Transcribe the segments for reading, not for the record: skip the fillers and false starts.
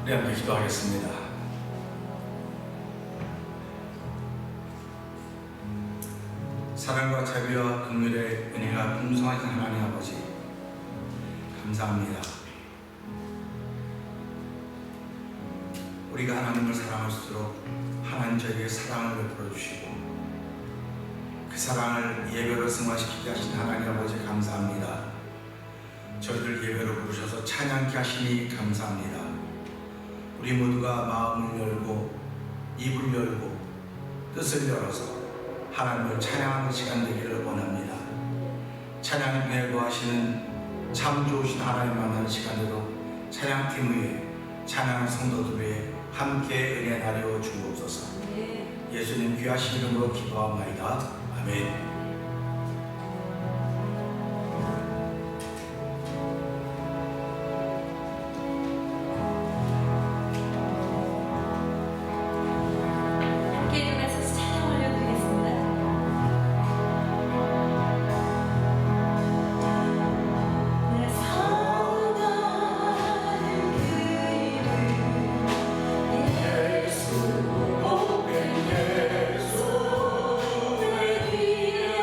우리 함께 기도하겠습니다. 사랑과 자비와 긍휼의 은혜가 풍성하신 하나님 아버지, 감사합니다. 우리가 하나님을 사랑할수록 하나님 저에게 사랑을 베풀어 주시고 그 사랑을 예배로 승화시키게 하신 하나님 아버지 감사합니다. 저희들 예배로 부르셔서 찬양케 하시니 감사합니다. 우리 모두가 마음을 열고 입을 열고 뜻을 열어서 하나님을 찬양하는 시간 되기를 원합니다. 찬양을 배구하시는 참 좋으신 하나님 만나는 시간에도 찬양팀 위에 찬양하는 성도들 위에 함께 은혜 나려 주옵소서. 예수님 귀하신 이름으로 기도합나이다. 아멘. 예수, 복된 예수, 내 귀에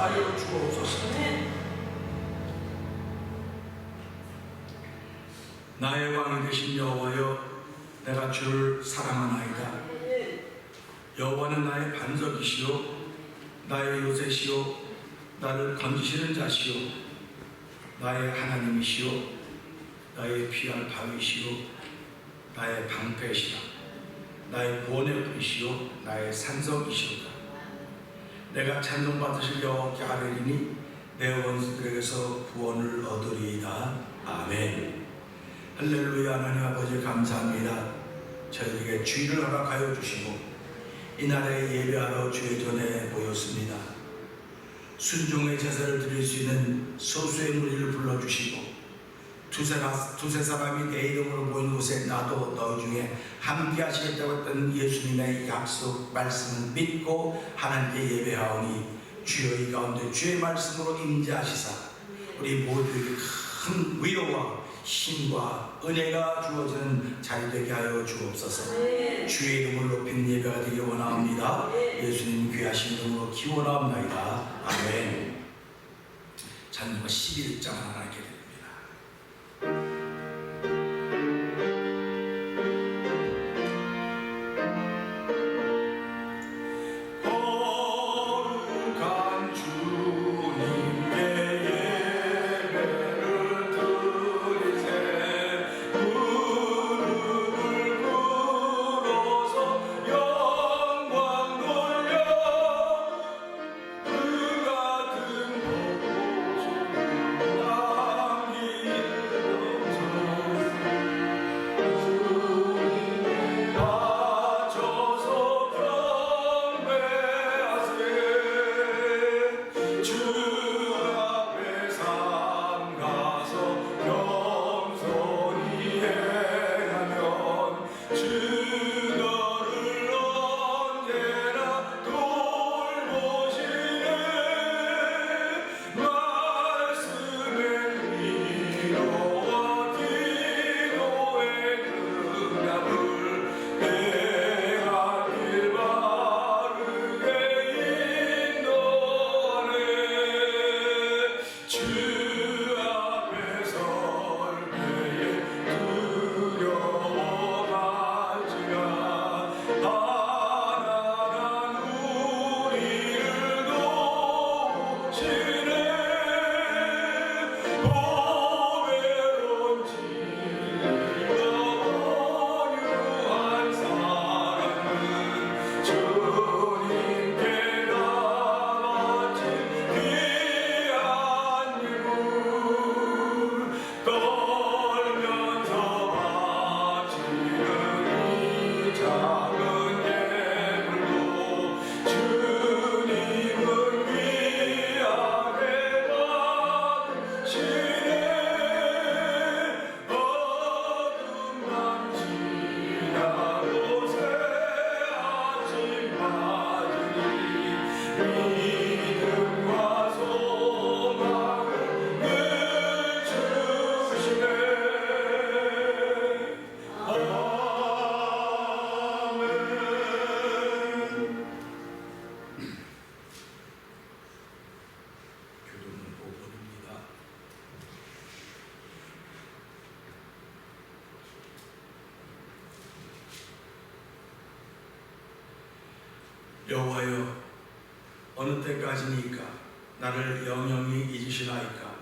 하여 주옵소서. 나의 왕이 되신 여호와여, 내가 주를 사랑하나이다. 여호와는 나의 반석이시요 나의 요새시요 나를 건지시는 자시요 나의 하나님이시요 나의 피할 바위시요 나의 방패시라. 나의 구원의 뿌리시요 나의 산성이시로다. 내가 찬송받으실 여호와께 아뢰리니 내 원수들에게서 구원을 얻으리이다. 아멘. 할렐루야. 하나님 아버지 감사합니다. 저희에게 주일을 허락하여 주시고 이날에 예배하러 주의 전에 모였습니다. 순종의 제사를 드릴 수 있는 소수의 무리를 불러주시고 두세 사람이 내 이름으로 모인 곳에 나도 너희 중에 함께 하시겠다고 했던 예수님의 약속 말씀을 믿고 하나님께 예배하오니 주여 이 가운데 주의 말씀으로 임재하시사 우리 모두에게 큰 위로와 힘과 은혜가 주어지는 자리 되게 하여 주옵소서. 주의 이름을 높이는 예배가 되길 원합니다. 예수님 귀하신 이름으로 기원합나이다. 아멘. 찬송가 11장을 하나님께 드립니다. 여호와여, 어느 때까지니까 나를 영영히 잊으시나이까?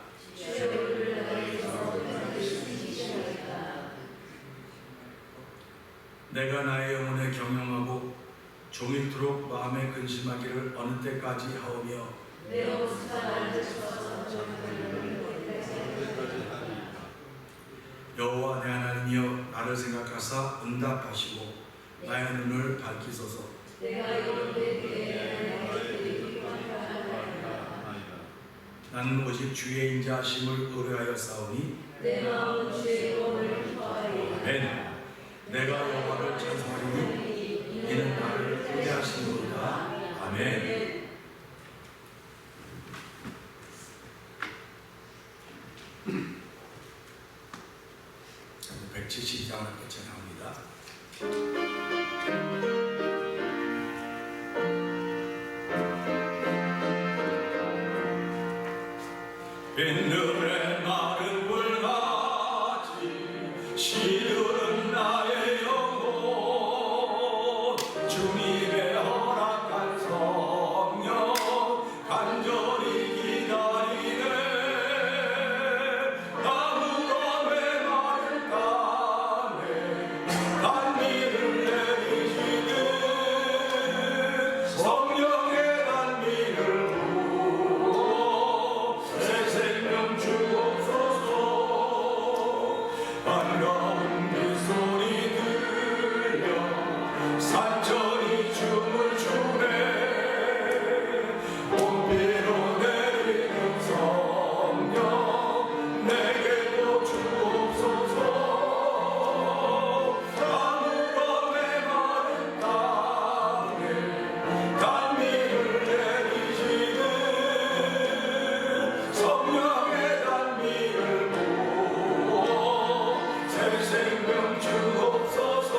내가 나의 영혼에 경영하고 종일토록 마음에 근심하기를 어느 때까지 하오며 여호와 내 하나님이여, 나를 생각하사 응답하시고 나의 눈을 밝히소서. 나는 오직 주의 인자하심을 의뢰하여 싸우니 내 마음은 주의 영광을 기뻐하리이다. 아멘. 내가 여호와를 찬송하리니 이는 나를 구대하시는도다. 아멘. 172장을 끝에 나옵니다. 빈눈에 마른 불같이 시들은 나의 영혼 주님의 허락한 성령 간절히 기다리네 나무감에 마른 땅에 단미를 내리시는 성령의 단미를 부어 새 생명 주옵소서 반가운 빗소리 들려 산천이 춤을 추네 온비로 내리는 성령 내게도 주옵소서 나무감에 마른 땅에 단미를 내리시는 성령의 단미를 부어 새 생명 주옵소서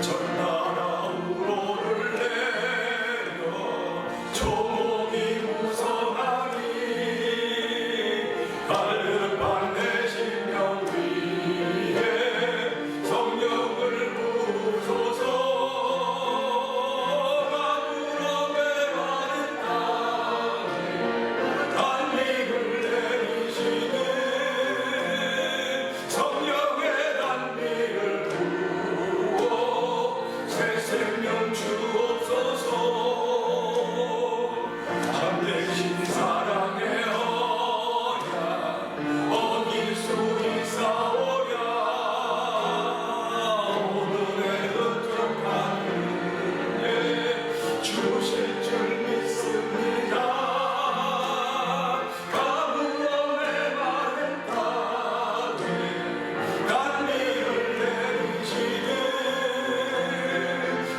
전나라 우로를 내려 조목이 무성하니 갈급한 내 심령 위에 성령을 부으소서 나무감에 마른 땅에 단미를 내리시는 성령의 단미를 부어 새 생명 주옵소서 참되신 사랑의 언약 어길 수 있사오랴 오늘의 흩어간 은혜 주실 줄 믿습니다 가물함에 마른 땅에 단미를 내리시는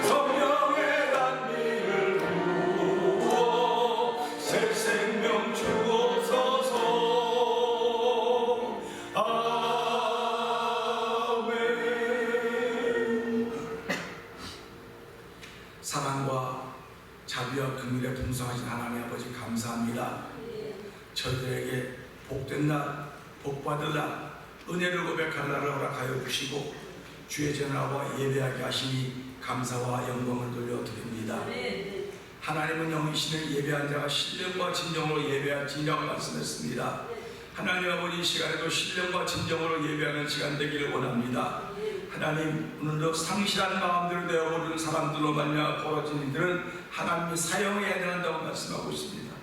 성령의 단미를 부어 새 생명 주옵소서 아멘. 사랑과 자비와 긍휼에 풍성하신 하나님 아버지 감사합니다. 저희들에게 복된 날, 복받을 날, 은혜를 고백할 날을 허락하여 주시고 주의 전하와 예배하게 하시니 감사와 영광을 돌려드립니다. 하나님은 영이시는 예배한 자가 신령과 진정으로 예배할지니라고 말씀했습니다. 하나님 아버지 이 시간에도 신령과 진정으로 예배하는 시간 되기를 원합니다. 하나님 오늘도 상실한 마음대로 되어버리는 사람들로 말미암아 벌어진 일들은 하나님이 사용해야 된다고 말씀하고 있습니다.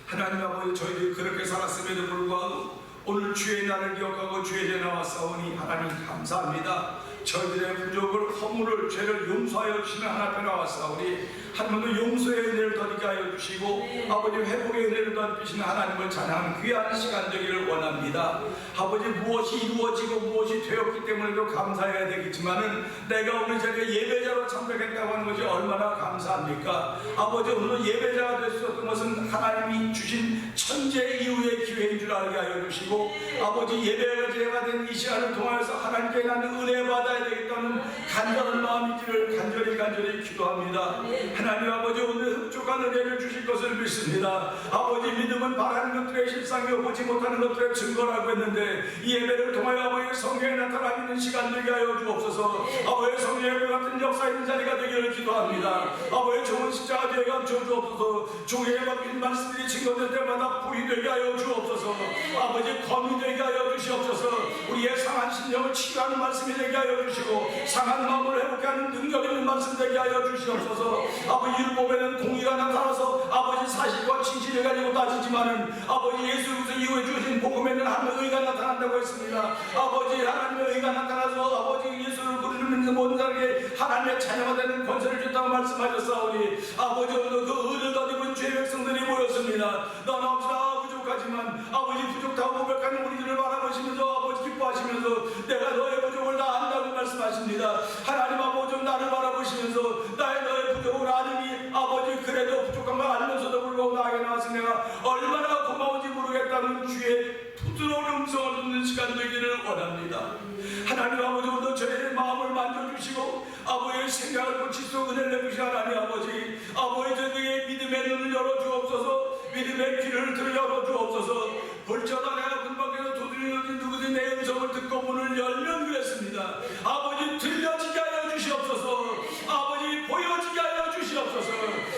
하나님 아버지 저희들이 그렇게 살았음에도 불구하고 오늘 주의 날을 기억하고 주의 전에 나왔사오니 하나님 감사합니다. 저희들의 부족을 허물을 죄를 용서하여 주시는 하나님 앞에 나왔사오니 하나님도 용서의 은혜를 더디게 하여 주시고 아버지 회복의 은혜를 더디시는 하나님을 찬양하는 귀한 시간 되기를 원합니다. 아버지 무엇이 이루어지고 무엇이 되었기 때문에도 감사해야 되겠지만은 내가 오늘 자리에 예배자로 참석했다고 하는 것이 얼마나 감사합니까? 아버지 오늘 예배자가 될 수 없던 것은 하나님이 주신 천재 이후의 기회인 줄 알게 하여 주시고 아버지 예배자가 된 이 시간을 통하여서 하나님께 나는 은혜 받아야 되겠다는 간절한 마음이기를 간절히 기도합니다. 하나님 아버지 오늘 흡족한 은혜를 주실 것을 믿습니다. 아버지 믿음은 바라는 것들의 실상이요 보지 못하는 것들의 증거라고 했는데 이 예배를 통하여 아버지 성령이 나타나 있는 시간 되게 하여 주옵소서. 아버지 성령의 같은 역사 있는 자리가 되기를 기도합니다. 아버지 좋은 십자가 되게 하여 주옵소서. 종에게 맡긴 말씀들이 증거될 때마다 부이 되게 하여 주옵소서. 아버지 검이 되게 하여 주시옵소서. 우리의 상한 심령을 치유하는 말씀이 되게 하여 주시고 상한 마음을 회복하는 능력 있는 말씀 되게 하여 주시옵소서. 아버지 율법에는 공의가 나타나서 아버지 사실과 진실을 가지고 따지지만은 아버지 예수 그리스도 이후에 주신 복음에는 하나님의 의가 나타난다고 했습니다. 아버지 하나님의 의가 나타나서 아버지 예수를 부르는 모든 자에게 하나님의 자녀가 되는 권세를 줬다고 말씀하셨사오니 아버지 오늘 그 의를 덧입은 죄의 백성들이 모였습니다. 너는 없으나 부족하지만 아버지 부족하고 고백하는 우리들을 바라보시면서 아버지 기뻐하시면서 내가 너의 부족을 다 안다고 말씀하십니다. 하나님 아버지 나를 바라보시면서 너의 부족을 아느니 아버지 그래도 부족한 걸 알면서도 불구하고 나에게 나와서 내가 얼마나 고마운지 모르겠다는 주의 부드러운 음성을 듣는 시간 되기를 원합니다. 하나님 아버지 오늘 저의 마음을 만져주시고 아버지의 생각을 고치시고 은혜를 내주시 하나님 아버지 저에게 믿음의 눈을 열어주옵소서. 믿음의 귀를 들어 열어주옵소서. 볼지어다 내가 문 밖에서 두드리는 누구든 내 음성을 듣고 문을 열면 그랬습니다. 아버지 들려지게 하여 주시옵소서. 아버지 보여지게 하여 주시옵소서.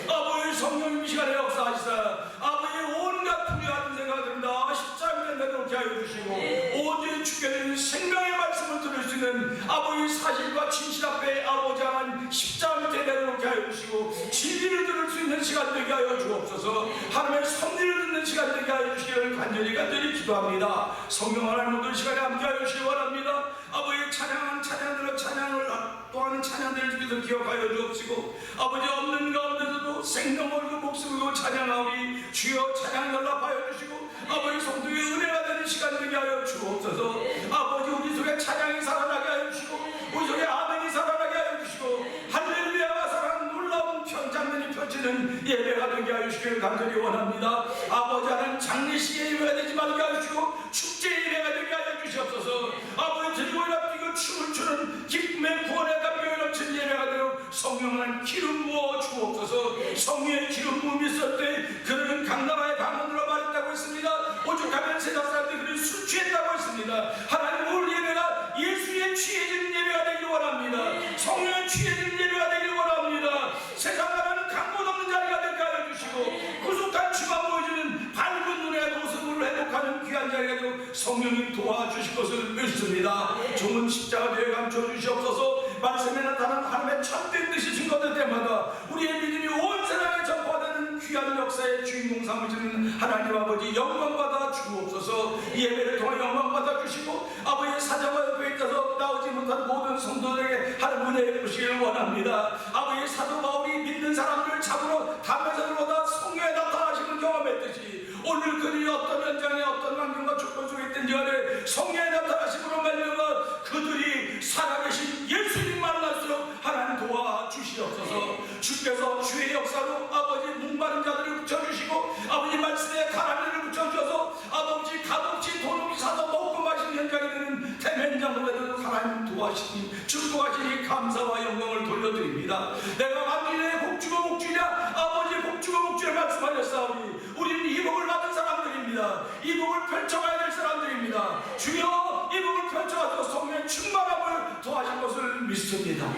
아버지 성령님 이 시간에 역사하시사 아버지 온갖 불의한 생각들은 다 십자가에 내놓게 하여 주시고 오직 주께는 생명의 말씀을 들을 수 있는 아버지 사실과 진실 앞에 아버지 하나님 십자가 밑에 내놓게 하여 주시고 진리를 들을 수 있는 시간 되게 하여 주옵소서. 하나님의 섭리를 듣는 시간 되게 하여 주시기를 간절히 기도합니다. 성령 하나님 모든 시간에 함께 하여 주시기 원합니다. 아버지 찬양한 찬양들을 찬양을 또 하는 찬양들을 주께서 기억하여 주옵시고 아버지 없는 가운데서도 생명 걸고 목숨 걸고 찬양하오니 주여 찬양 연락하여 주시고 아버지 성도의 은혜가 되는 시간 되게 하여 주옵소서. 아버지 우리 속에 찬양이 살아나게 하여 주시고 우리 속에 아멘이 살아나게 하여 주시고 할렐루야가 살아나는 놀라운 장면이 펼치는 예배가 되게 하여 주시기를 간절히 원합니다. 아버지 하나님 장례식의 예배가 되지 말게 하여 주시고 축제의 예배가 되게 하여 주시옵소서. 아버지 들고이라 뛰고 춤을 추는 기쁨의 구원의 감격이 넘치는 예배가 되어 성령 하나님 기름 부어 주옵소서. 성령의 기름 부음이 있을 때 그들은 강나라의 방언으로 말했다고 했습니다. 오죽하면 세상 사람들이 그를 술 취했다고 했습니다. 하나님 오늘 예배가 예수의 취해지는 예배가 되기를 원합니다. 성령의 취해지는 예배가 되기를 원합니다. 세상 나라는 강못 없는 자리가 되게 하여 주시고 구속한 주가 보여주는 밝은 눈의 모습으로 회복하는 귀한 자리가 되고 성령님 도와주실 것을 믿습니다. 좋은 십자가 되어 감춰 주시옵소서. 말씀에 나타난 하나님의 참된 뜻이 증거될 때마다 우리의 믿음이 온 세상에 전파되는 귀한 역사의 주인공 삼으시는 하나님 아버지 영광받아 주옵소서. 이 예배를 통해 영광받아 주시고 아버지의 사자와 옆에 있어서 나오지 못한 모든 성도들에게 하나님 은혜 베푸시기를 원합니다. 아버지의 사도 바울이 믿는 사람들을 잡으러 담에서로다 성령에 나타나심을 경험했듯이 오늘 그들이 어떤 현장에 어떤 환경과 조건 속에 있든지 간에 성령에 나타나심으로 말미암아 그들이 살아계신 예수님 만날수록 하나님 도와주시옵소서. 주께서 주의 역사로 아버지 목마른 자들을 붙여주시고 아버지 말씀에 가라리를 붙여주셔서 아버지 값없이 돈 없이 사서 먹고 마시는 현장이 되는 대면장로에도 하나님 도와주시니 축복하시니 감사와 영광을 돌려드립니다. 내가 만민의 복주고 복주냐 아버지 복주고 복주를 말씀하셨사오니 우리는 이 복을 받은 사람들입니다. 이 복을 펼쳐가야 될 사람들입니다. 주여 이 복을 펼쳐가지고 성령의 충만함을 도와줄 것을 믿습니다.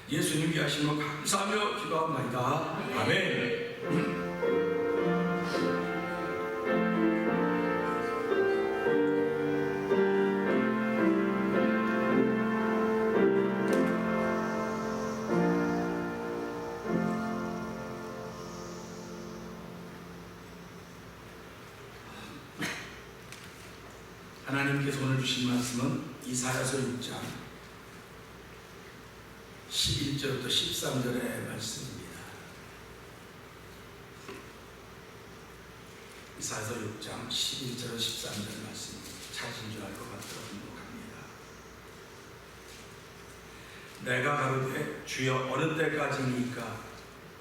예수님 위하심을 감사하며 기도합니다. 아멘. 하나님께서 오늘 주신 말씀은 이사야서 6장 11절부터 13절의 말씀입니다. 이사야서 6장 11절 13절 말씀 찾은 줄 알고 받들어 등록합니다. 내가 가로되 주여 어느 때까지니까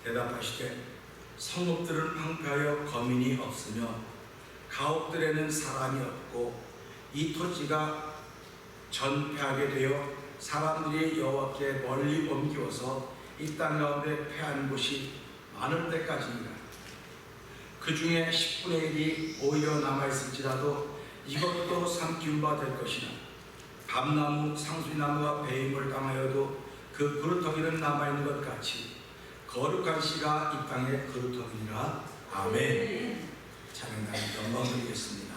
대답하시되 성읍들은 황폐하여 거민이 없으며 가옥들에는 사람이 없고 이 토지가 전폐하게 되어 사람들이 여호와께 멀리 옮기어서 이 땅 가운데 패한 곳이 많을 때까지니라. 그 중에 10분의 1이 오히려 남아있을지라도 이것도 삼키운 바 될 것이나 감나무, 상수나무와 배임을 당하여도 그 그루터기는 남아있는 것 같이 거룩한 씨가 이 땅의 그루터기니라. 아멘. 찬양하는 영광 드리겠습니다.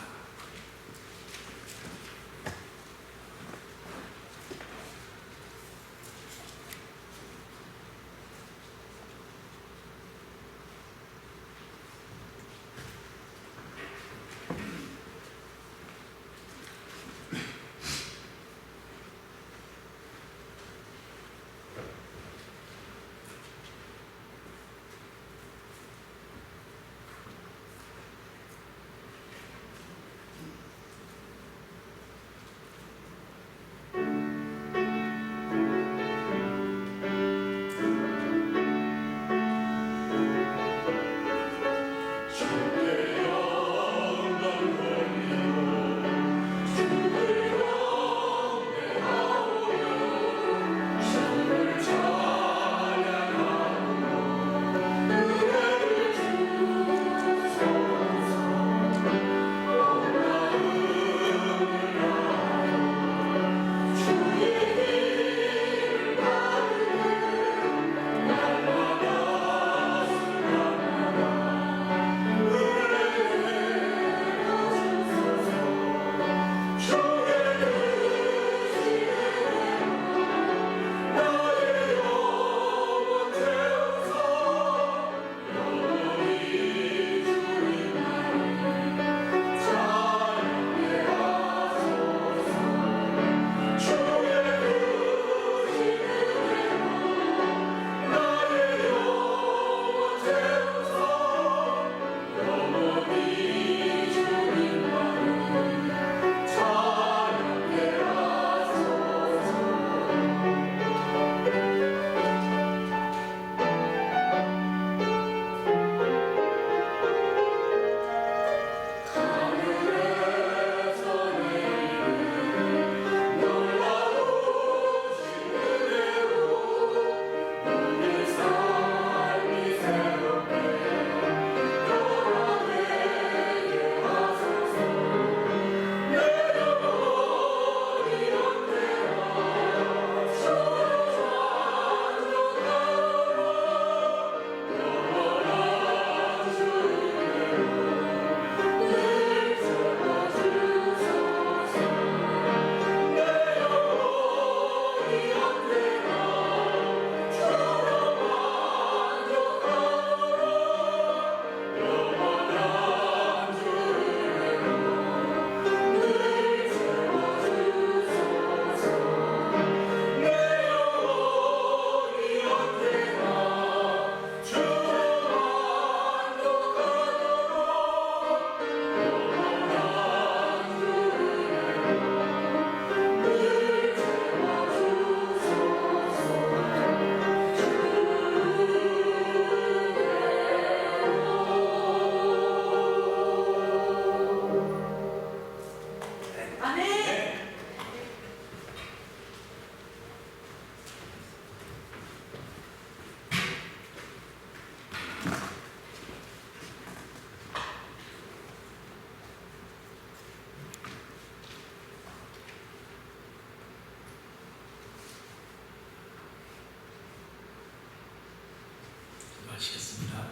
기도하겠습니다.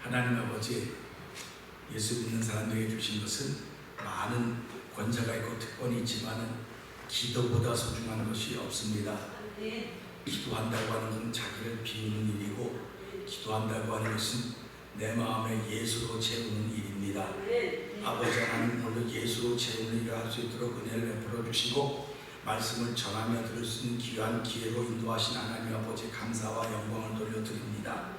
하나님 아버지, 예수 믿는 사람들에게 주신 것은 많은 권세가 있고 특권이 있지만 기도보다 소중한 것이 없습니다. 기도한다고 하는 것은 자기를 비우는 일이고, 기도한다고 하는 것은 내 마음에 예수로 채우는 일입니다. 아버지 하나님, 오늘 예수로 채우는 일을 할 수 있도록 은혜를 베풀어 주시고, 말씀을 전하며 들을 수 있는 귀한 기회로 인도하신 하나님 아버지, 감사와 영광을 돌려드립니다.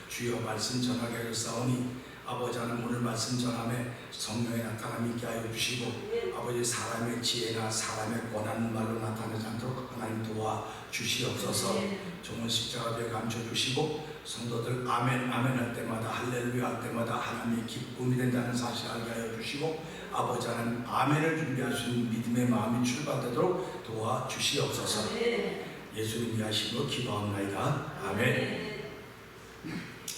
주여, 말씀 전하게 하였사오니 아버지 하나님, 오늘 말씀 전함에 성령의 나타남이 있게 하여 주시고, 아버지 사람의 지혜나 사람의 권한 말로 나타나지 않도록 하나님 도와 주시옵소서. 종은 십자가에 감춰주시고, 성도들 아멘 아멘 할 때마다, 할렐루야 할 때마다 하나님의 기쁨이 된다는 사실을 알게 하여 주시고, 아버지 하나님 아멘을 준비할 수 있는 믿음의 마음이 출발되도록 도와 주시옵소서. 예수님 위하심으로 기도합나이다. 아멘.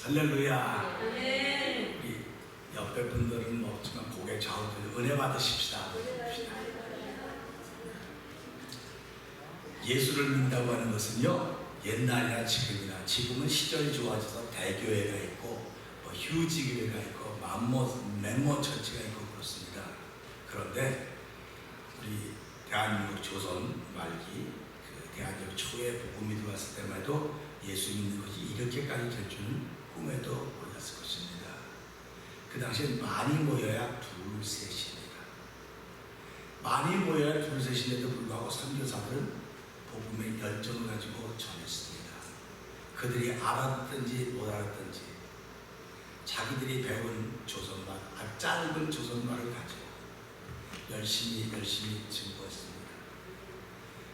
할렐루야. 우리 옆에 분들은 없지만 고개 좌우들 은혜 받으십시다. 예수를 믿는다고 하는 것은요, 옛날이나 지금이나, 지금은 시절이 좋아져서 대교회가 있고 휴지교회가 있고 멤버 처치가 있고 그렇습니다. 그런데 우리 대한민국 조선 말기, 대한민국 초에 복음이 들어왔을 때만 해도 예수 믿는 것이 이렇게까지 될 줄은 꿈에도 몰랐을 것입니다. 그 당시에 많이 모여야 둘셋입니다. 많이 모여야 둘셋인데도 불구하고 선교사들은 복음의 열정을 가지고 전했습니다. 그들이 알았든지 못 알았든지 자기들이 배운 조선말, 짧은 조선말을 가지고 열심히 증거했습니다.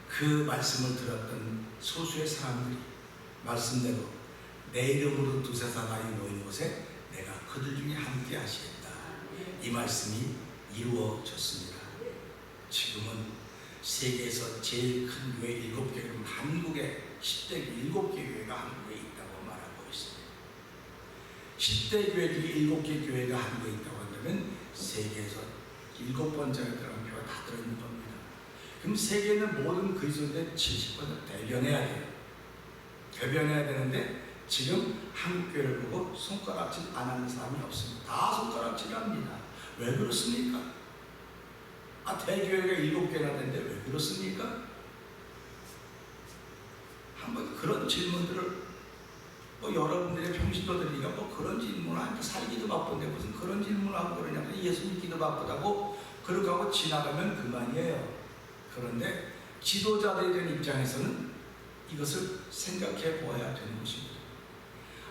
그 말씀을 들었던 소수의 사람들이 말씀대로 내 이름으로 두세 사람이 모이는 곳에 내가 그들 중에 함께 하시겠다, 이 말씀이 이루어졌습니다. 지금은 세계에서 제일 큰 교회 7개, 한국에 10대 7개 교회가 한국에 있다고 말하고 있습니다. 10대 교회 중에 7개 교회가 한국에 있다고 한다면 세계에서 7번째가 들어간 교회가 다 들어있는 겁니다. 그럼 세계는 모든 그리스도인의 70% 대변해야 돼요. 대변해야 되는데 지금 한국 교회를 보고 손가락질 안 하는 사람이 없습니다. 다 손가락질 합니다. 왜 그렇습니까? 대교회가 7개나 되는데 왜 그렇습니까? 한번 그런 질문들을 여러분들의 평신도들이니까 그런 질문을 하니까 살기도 바쁜데 무슨 그런 질문을 하고 그러냐, 예수 믿기도 바쁘다고 그렇게 하고 지나가면 그만이에요. 그런데 지도자들에 대한 입장에서는 이것을 생각해 보아야 되는 것입니다.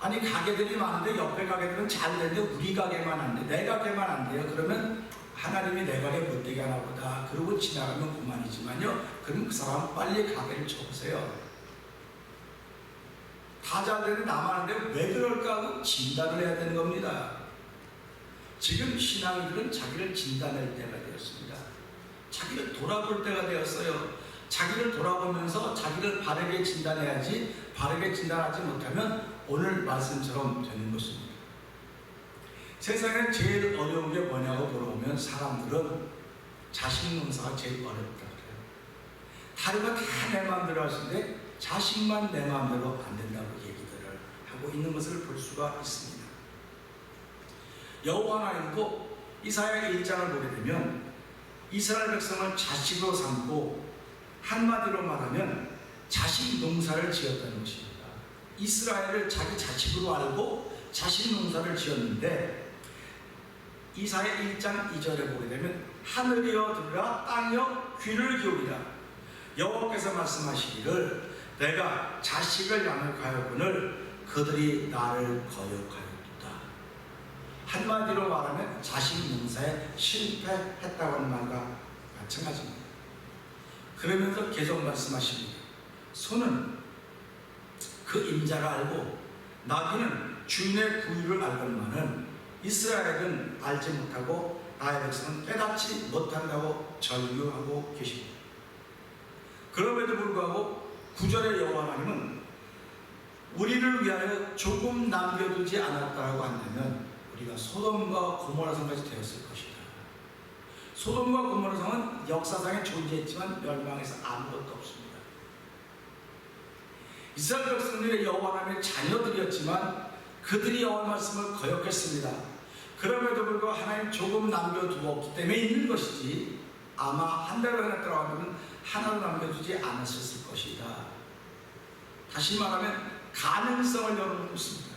아니, 가게들이 많은데 옆에 가게들은 잘 되는데 우리 가게만 안 돼, 내 가게만 안 돼요. 그러면 하나님이 내 가게 못되게 하나 보다 그러고 지나가면 그만이지만요, 그럼 그 사람 빨리 가게를 쳐보세요. 다 잘 되는 나만 하는데 왜 그럴까 하고 진단을 해야 되는 겁니다. 지금 신앙인들은 자기를 진단할 때가 되었습니다. 자기를 돌아볼 때가 되었어요. 자기를 돌아보면서 자기를 바르게 진단해야지, 바르게 진단하지 못하면 오늘 말씀처럼 되는 것입니다. 세상에 제일 어려운 게 뭐냐고 물어보면 사람들은 자식 농사가 제일 어렵다고 해요. 다른 거 다 내 마음대로 하시는데 자식만 내 마음대로 안 된다고 얘기들을 하고 있는 것을 볼 수가 있습니다. 여호와 하나님도 이사야 1장을 보게 되면 이스라엘 백성을 자식으로 삼고, 한마디로 말하면 자식 농사를 지었다는 것입니다. 이스라엘을 자기 자식으로 알고 자식 농사를 지었는데, 이사야 1장 2절에 보게 되면 하늘이여 들으라, 땅이여 귀를 기울이라. 여호와께서 말씀하시기를 내가 자식을 양육하였거늘 그들이 나를 거역하였도다. 한마디로 말하면 자식 농사에 실패했다고 하는 말과 마찬가지입니다. 그러면서 계속 말씀하십니다. 소는 그 임자를 알고 나귀는 주인의 구유를 알건만은 이스라엘은 알지 못하고 나의 백성은 깨닫지 못한다고 절규하고 계십니다. 그럼에도 불구하고 9절의 여호와 하나님은 우리를 위하여 조금 남겨두지 않았다고 한다면 우리가 소돔과 고모라 성까지 되었을 것이다. 소돔과 고모라 성은 역사상에 존재했지만 멸망해서 아무것도 없습니다. 이스라엘 백성들의 여호와 하나님의 자녀들이었지만 그들이 여호와 말씀을 거역했습니다. 그럼에도 불구하고 하나님 조금 남겨두었기 때문에 있는 것이지 아마 한 달을 들어가면 하나도 남겨두지 않았을 것이다. 다시 말하면 가능성을 열어놓고 있습니다.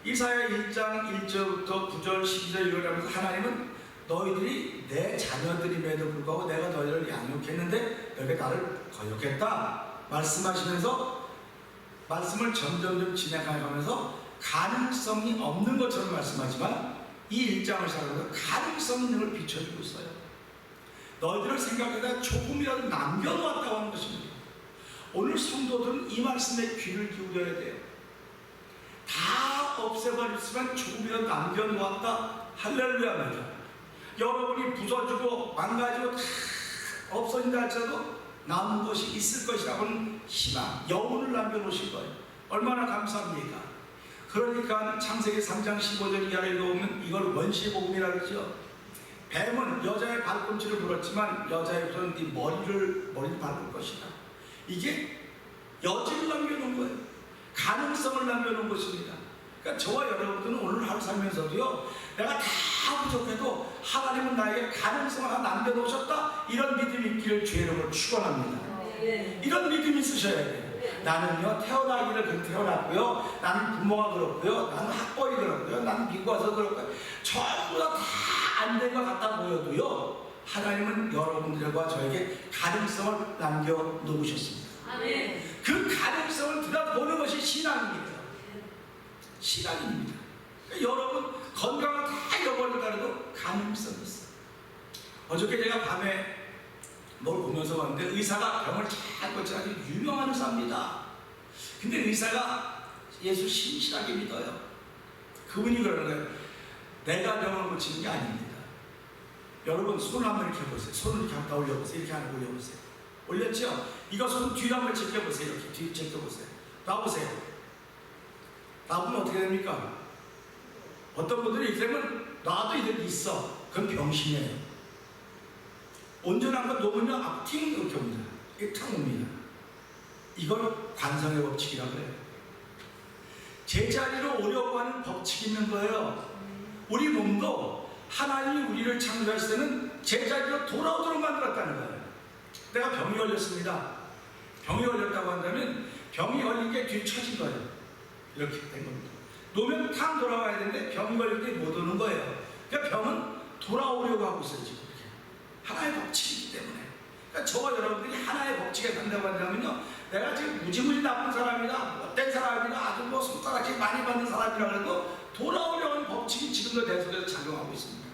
이사야 1장 1절부터 9절 12절 이러면서 하나님은 너희들이 내 자녀들임에도 불구하고 내가 너희를 양육했는데 너희가 나를 거역했다 말씀하시면서 말씀을 점점 진행해가면서 가능성이 없는 것처럼 말씀하지만 이 1장을 시작하면서 가능성 있는 걸 비춰주고 있어요. 너희들을 생각하다 조금이라도 남겨놓았다고 하는 것입니다. 오늘 성도들은 이 말씀에 귀를 기울여야 돼요. 다 없애버렸으면 조금이라도 남겨놓았다. 할렐루야입니다. 여러분이 부서지고 망가지고 다 없어진다 할지라도 남은 것이 있을 것이라고는 희망, 여운을 남겨놓으실 거예요. 얼마나 감사합니까? 그러니까 창세기 3장 15절 이하를 읽어보면 이걸 원시복음이라고 그러죠. 뱀은 여자의 발꿈치를 물었지만 여자의 손은 네 머리를 밟을 것이다. 이게 여지를 남겨놓은 거예요. 가능성을 남겨놓은 것입니다. 그러니까 저와 여러분들은 오늘 하루 살면서도요, 내가 다 부족해도 하나님은 나에게 가능성을 하나 남겨놓으셨다, 이런 믿음이 있기를 주의 이름으로 축원합니다. 이런 믿음이 있으셔야 돼요. 나는요 태어나기를 그렇게 태어났고요, 나는 부모가 그렇고요, 나는 학벌이 그렇고요, 나는 미국 와서 그렇고요, 전부 다 안 된 것 같아 보여도요, 하나님은 여러분들과 저에게 가능성을 남겨놓으셨습니다. 그 가능성을 들여다보는 것이 신앙입니다. 신앙입니다. 그러니까 여러분 건강을 다 잃어버린다 해도 가능성이 있어요. 어저께 제가 밤에 뭘 보면서 봤는데 의사가 병을 잘 고치는 아주 유명한 의사입니다. 근데 의사가 예수 신실하게 믿어요. 그분이 그러는 거예요. 내가 병을 고치는 게 아닙니다. 여러분 손 한번 이렇게 해보세요. 손을 이렇게 한번 올려보세요. 이렇게 한번 올려보세요. 올렸죠? 이거 손 뒤로 한번 제껴보세요. 이렇게 뒤로 제껴보세요. 놔보세요. 놔보면 어떻게 됩니까? 어떤 분들이 이러면 놔도 이렇게 있어. 그건 병신이에요. 온전한 건 놓으면 앞팅 이렇게 옵니다. 이게 탁 옵니다. 이걸 관성의 법칙이라고 해요. 제자리로 오려고 하는 법칙이 있는 거예요. 우리 몸도 하나님이 우리를 창조했을 때는 제자리로 돌아오도록 만들었다는 거예요. 내가 병이 걸렸습니다. 병이 걸렸다고 한다면 병이 걸린 게 뒤처진 거예요. 이렇게 된 겁니다. 놓으면 탕 돌아와야 되는데 병이 걸릴 때 못 오는 거예요. 그러니까 병은 돌아오려고 하고 있어요. 지금 하나의 법칙이기 때문에. 그러니까 저와 여러분들이 하나의 법칙에 산다고 한다면요, 내가 지금 무지무지 나쁜 사람이다, 못된 사람이다, 아주 뭐 손가락질 많이 받는 사람이라 해도 돌아오려는 법칙이 지금도 내 속에서 작용하고 있습니다.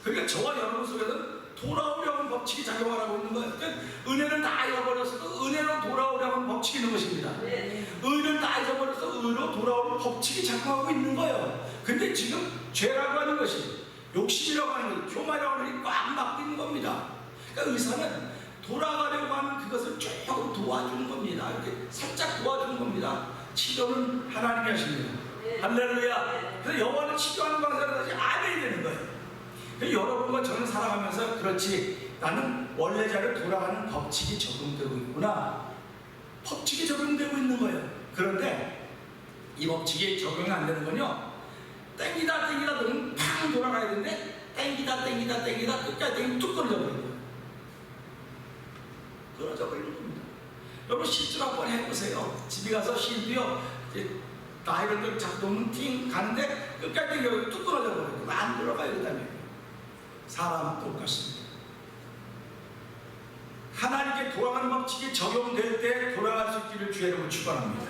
그러니까 저와 여러분 속에서는 돌아오려는 법칙이 작용하고 있는 거예요. 그러니까 은혜를 다 잃어버렸어도 은혜로 돌아오려는 법칙이 있는 것입니다. 의를 다 잃어버려서 의로 돌아오는 법칙이 작용하고 있는 거예요. 근데 지금 죄라고 하는 것이, 욕심이라고 하는 것이, 교만이라고 하는 것이 꽉 막고 있는 겁니다. 그러니까 의사는 돌아가려고 하는 그것을 조금 도와주는 겁니다. 이렇게 살짝 도와주는 겁니다. 치료는 하나님이 하십니다. 할렐루야. 그래서 여호와는 치료하는 방사를 다시 아멘이 되는 거예요. 여러분과 저는 살아가면서 그렇지, 나는 원래 자리로 돌아가는 법칙이 적용되고 있구나, 법칙이 적용되고 있는 거예요. 그런데 이 법칙이 적용이 안 되는 건요, 땡기다 너는 팡 돌아가야 되는데 땡기다 끝까지 땡기면 뚝 떨어져 버리는 거예요. 떨어져 버리는 겁니다. 여러분 실제로 한번 해보세요. 집에 가서 실도요, 나이를 잡으면 팅 가는데 끝까지 땡겨서 뚝 떨어져 버려요. 안 들어가요. 그다음에 사람은 똑같습니다. 하나님께 돌아가는 법칙이 적용될 때 돌아갈 수 있기를 주의 이름으로 축원합니다.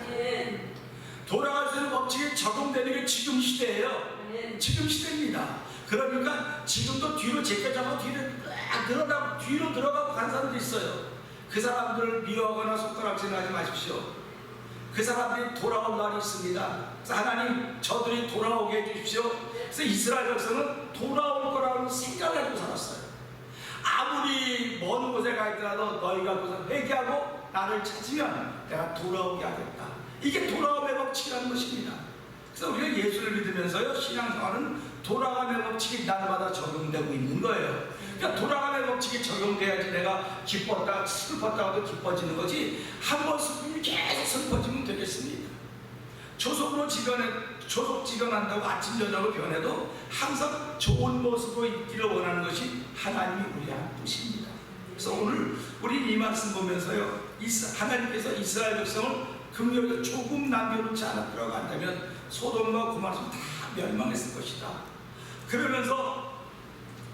돌아갈 수 있는 법칙이 적용되는 게 지금 시대예요. 지금 시대입니다. 그러니까 지금도 뒤로 제껴잡고 뒤로 들어가고 간 사람도 있어요. 그 사람들을 미워하거나 손가락질하지 마십시오. 그 사람들이 돌아올 날이 있습니다. 그래서 하나님 저들이 돌아오게 해주십시오. 그래서 이스라엘 백성은 돌아올 거라고 생각을 하고 살았어요. 아무리 먼 곳에 가 있더라도 너희가 그것을 회개하고 나를 찾으면 내가 돌아오게 하겠다. 이게 돌아옴의 법칙이라는 것입니다. 그래서 우리가 예수를 믿으면서요, 신앙생활은 돌아감의 법칙이 날마다 적용되고 있는 거예요. 그러니까 돌아감의 법칙이 적용돼야지 내가 기뻤다 슬펐다고도 기뻐지는 거지, 한 번 슬프면 계속 슬퍼지면 되겠습니까? 조속지근한다고 아침 저녁을 변해도 항상 좋은 모습으로 있기를 원하는 것이 하나님이 우리 한 뜻입니다. 그래서 오늘 우리 이 말씀 보면서요, 하나님께서 이스라엘 백성을 긍휼히 조금 남겨놓지 않았더라고 한다면 소돔과 고모라는 다 멸망했을 것이다. 그러면서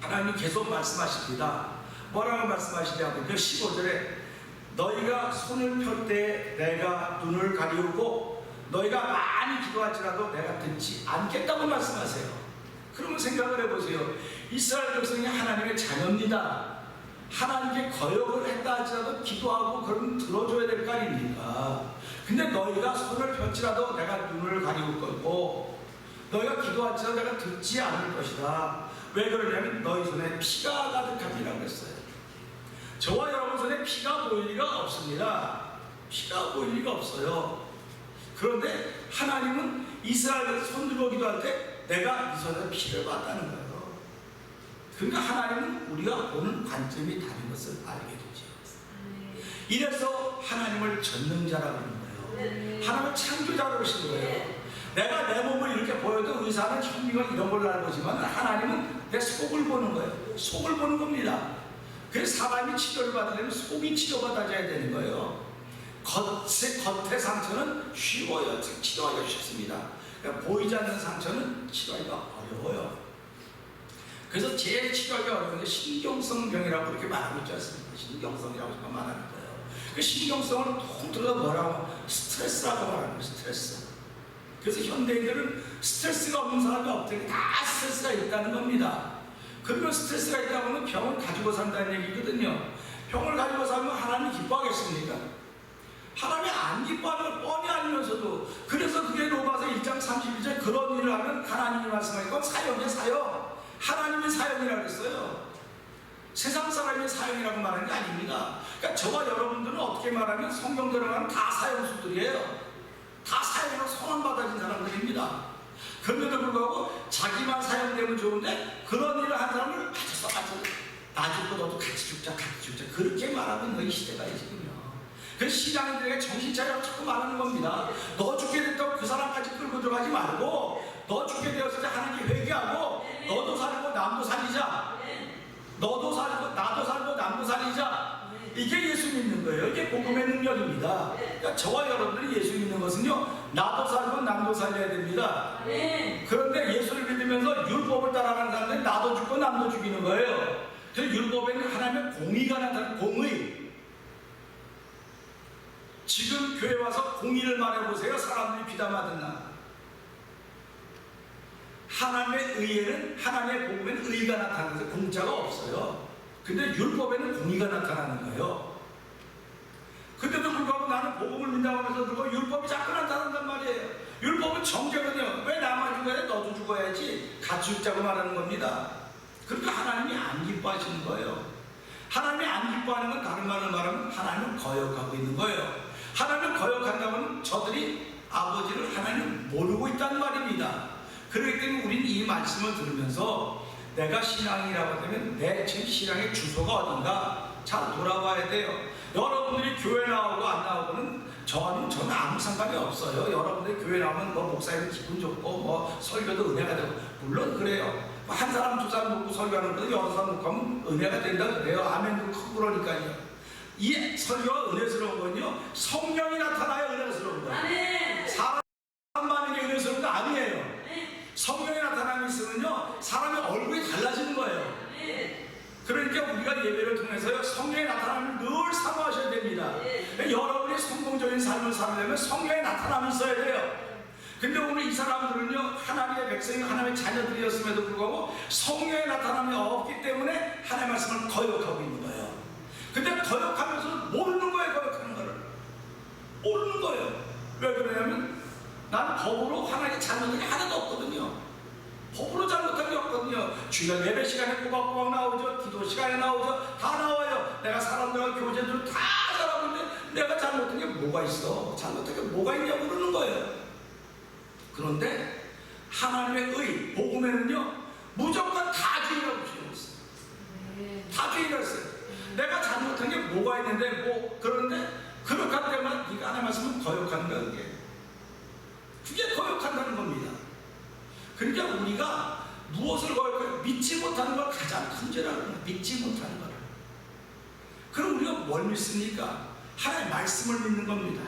하나님이 계속 말씀하십니다. 뭐라고 말씀하시냐면 그 15절에 너희가 손을 펼 때 내가 눈을 가리우고 너희가 많이 기도할지라도 내가 듣지 않겠다고 말씀하세요. 그러면 생각을 해보세요. 이스라엘 백성이 하나님의 자녀입니다. 하나님께 거역을 했다 할지라도 기도하고 그러면 들어줘야 될 거 아닙니까? 근데 너희가 손을 펼지라도 내가 눈을 가리울 거고 너희가 기도할지라도 내가 듣지 않을 것이다. 왜 그러냐면 너희 손에 피가 가득함이라고 했어요. 저와 여러분 손에 피가 보일 리가 없습니다. 피가 보일 리가 없어요. 그런데 하나님은 이스라엘을 손들고 기도할 때 내가 이 손에 피를 봤다는 거예요. 그러니까 하나님은 우리가 보는 관점이 다른 것을 알게 되죠. 이래서 하나님을 전능자라고 하는 거예요. 하나님을 창조자로 하시는 거예요. 내가 내 몸을 이렇게 보여도 의사는 현미경 이런 걸로 알고지만 하나님은 내 속을 보는 거예요. 속을 보는 겁니다. 그래서 사람이 치료를 받으려면 속이 치료받아줘야 되는 거예요. 겉의 상처는 쉬워요. 치료하기가 쉽습니다. 그러니까 보이지 않는 상처는 치료하기가 어려워요. 그래서 제일 치료하기 어려운 게 신경성 병이라고 그렇게 말하고 있지 않습니까? 신경성이라고 말하는 거예요. 그 신경성을 통틀어 뭐라고? 스트레스라고 말하는 거예요. 스트레스. 그래서 현대인들은 스트레스가 없는 사람이 없대요. 다 스트레스가 있다는 겁니다. 그러면 스트레스가 있다고 하면 병을 가지고 산다는 얘기거든요. 병을 가지고 살면 하나님 기뻐하겠습니까? 하나님이 안 기뻐하는 걸 뻔히 알면서도, 그래서 그게 로마서 1장 31절 그런 일을 하면 하나님이 말씀하신 건 사형이야, 사형. 하나님의 사형이라고 했어요. 세상 사람의 사형이라고 말하는 게 아닙니다. 그러니까 저와 여러분들은 어떻게 말하면 성경대로 말하면 다 사형수들이에요. 다 사형으로 선언받아진 사람들입니다. 그런데도 불구하고 자기만 사형되면 좋은데 그런 일을 한 사람을 맞았어. 나 죽고 너도 같이 죽자 그렇게 말하고 있는 이 시대가 지금요. 그래서 신앙인들에게 정신 차리라고 자꾸 말하는 겁니다. 너 죽게 됐다고 그 사람까지 끌고 들어가지 말고 너 죽게 되었을 때 하나님 회개하고 너도 살고 남도 살리자. 너도 살고 나도 살고 남도 살리자. 이게 예수 믿는 거예요. 이게 복음의 능력입니다. 그러니까 저와 여러분들이 예수 믿는 것은요, 나도 살고 남도 살려야 됩니다. 그런데 예수를 믿으면서 율법을 따라가는 사람들은 나도 죽고 남도 죽이는 거예요. 그래서 율법에는 하나님의 공의가 나타나는 공의. 지금 교회 와서 공의를 말해보세요. 사람들이 비담하던 날. 하나님의 의에는, 하나님의 복음에는 의가 나타나서 공짜가 없어요. 근데 율법에는 공의가 나타나는 거예요. 그때도 불구하고 나는 복음을 믿는다고 하면서 그거 율법이 자꾸 나타난단 말이에요. 율법은 정죄거든요. 왜 나만 죽어야 돼? 너도 죽어야지. 같이 죽자고 말하는 겁니다. 그러니까 하나님이 안 기뻐하시는 거예요. 하나님이 안 기뻐하는 건 다른 말로 말하면 하나님을 거역하고 있는 거예요. 하나님을 거역한다면 저들이 아버지를 하나님을 모르고 있다는 말입니다. 그렇기 때문에 우리는 이 말씀을 들으면서 내가 신앙이라고 하면 내 지금 신앙의 주소가 어딘가 잘 돌아봐야 돼요. 여러분들이 교회 나오고 안 나오고는 저는 아무 상관이 없어요. 여러분들이 교회 나오면 뭐 목사님 기분 좋고 뭐 설교도 은혜가 되고 물론 그래요. 한 사람 두 사람 놓고 설교하는 것도 여러 사람 놓고 하면 은혜가 된다 그래요. 아멘도 크고 그러니까요. 이 설교가 은혜스러운 건요, 성령이 나타나야 은혜스러운 거예요. 사람 많은 게 은혜스러운 거 아니에요. 성령이 나타나고 있으면요, 사람의 얼굴이 달라지는 거예요. 그러니까 우리가 예배를 통해서요, 성령의 나타남을 늘 사모하셔야 됩니다. 여러분이 성공적인 삶을 살려면 성령의 나타남이 있어야 돼요. 근데 오늘 이 사람들은요, 하나님의 백성이 하나님의 자녀들이었음에도 불구하고 성령의 나타남이 없기 때문에 하나님의 말씀을 거역하고 있는 거예요. 근데 거역하면서 모르는 거예요. 거역하는 거를 모르는 거예요. 왜 그러냐면 난 법으로 하나님의 잘못한 게 하나도 없거든요. 법으로 잘못한 게 없거든요. 주일 예배 시간에 꼬박꼬박 나오죠. 기도 시간에 나오죠. 다 나와요. 내가 사람들과 교제들 다 잘하는데 내가 잘못한 게 뭐가 있어? 잘못한 게 뭐가 있냐고 그러는 거예요. 그런데 하나님의 의, 복음에는요, 무조건 다 죄인이라고 주셨어요. 다 죄인이라고 했어요. 내가 잘못한 게 뭐가 있는데 그런데 그렇게 할 때만 네가 하나님 말씀을 거역하는 거야. 그게 그게 거역한다는 겁니다. 그러니까 우리가 무엇을 거역해요? 믿지 못하는 걸 가장 큰 죄라고 합니다. 믿지 못하는 걸. 그럼 우리가 뭘 믿습니까? 하나님의 말씀을 믿는 겁니다.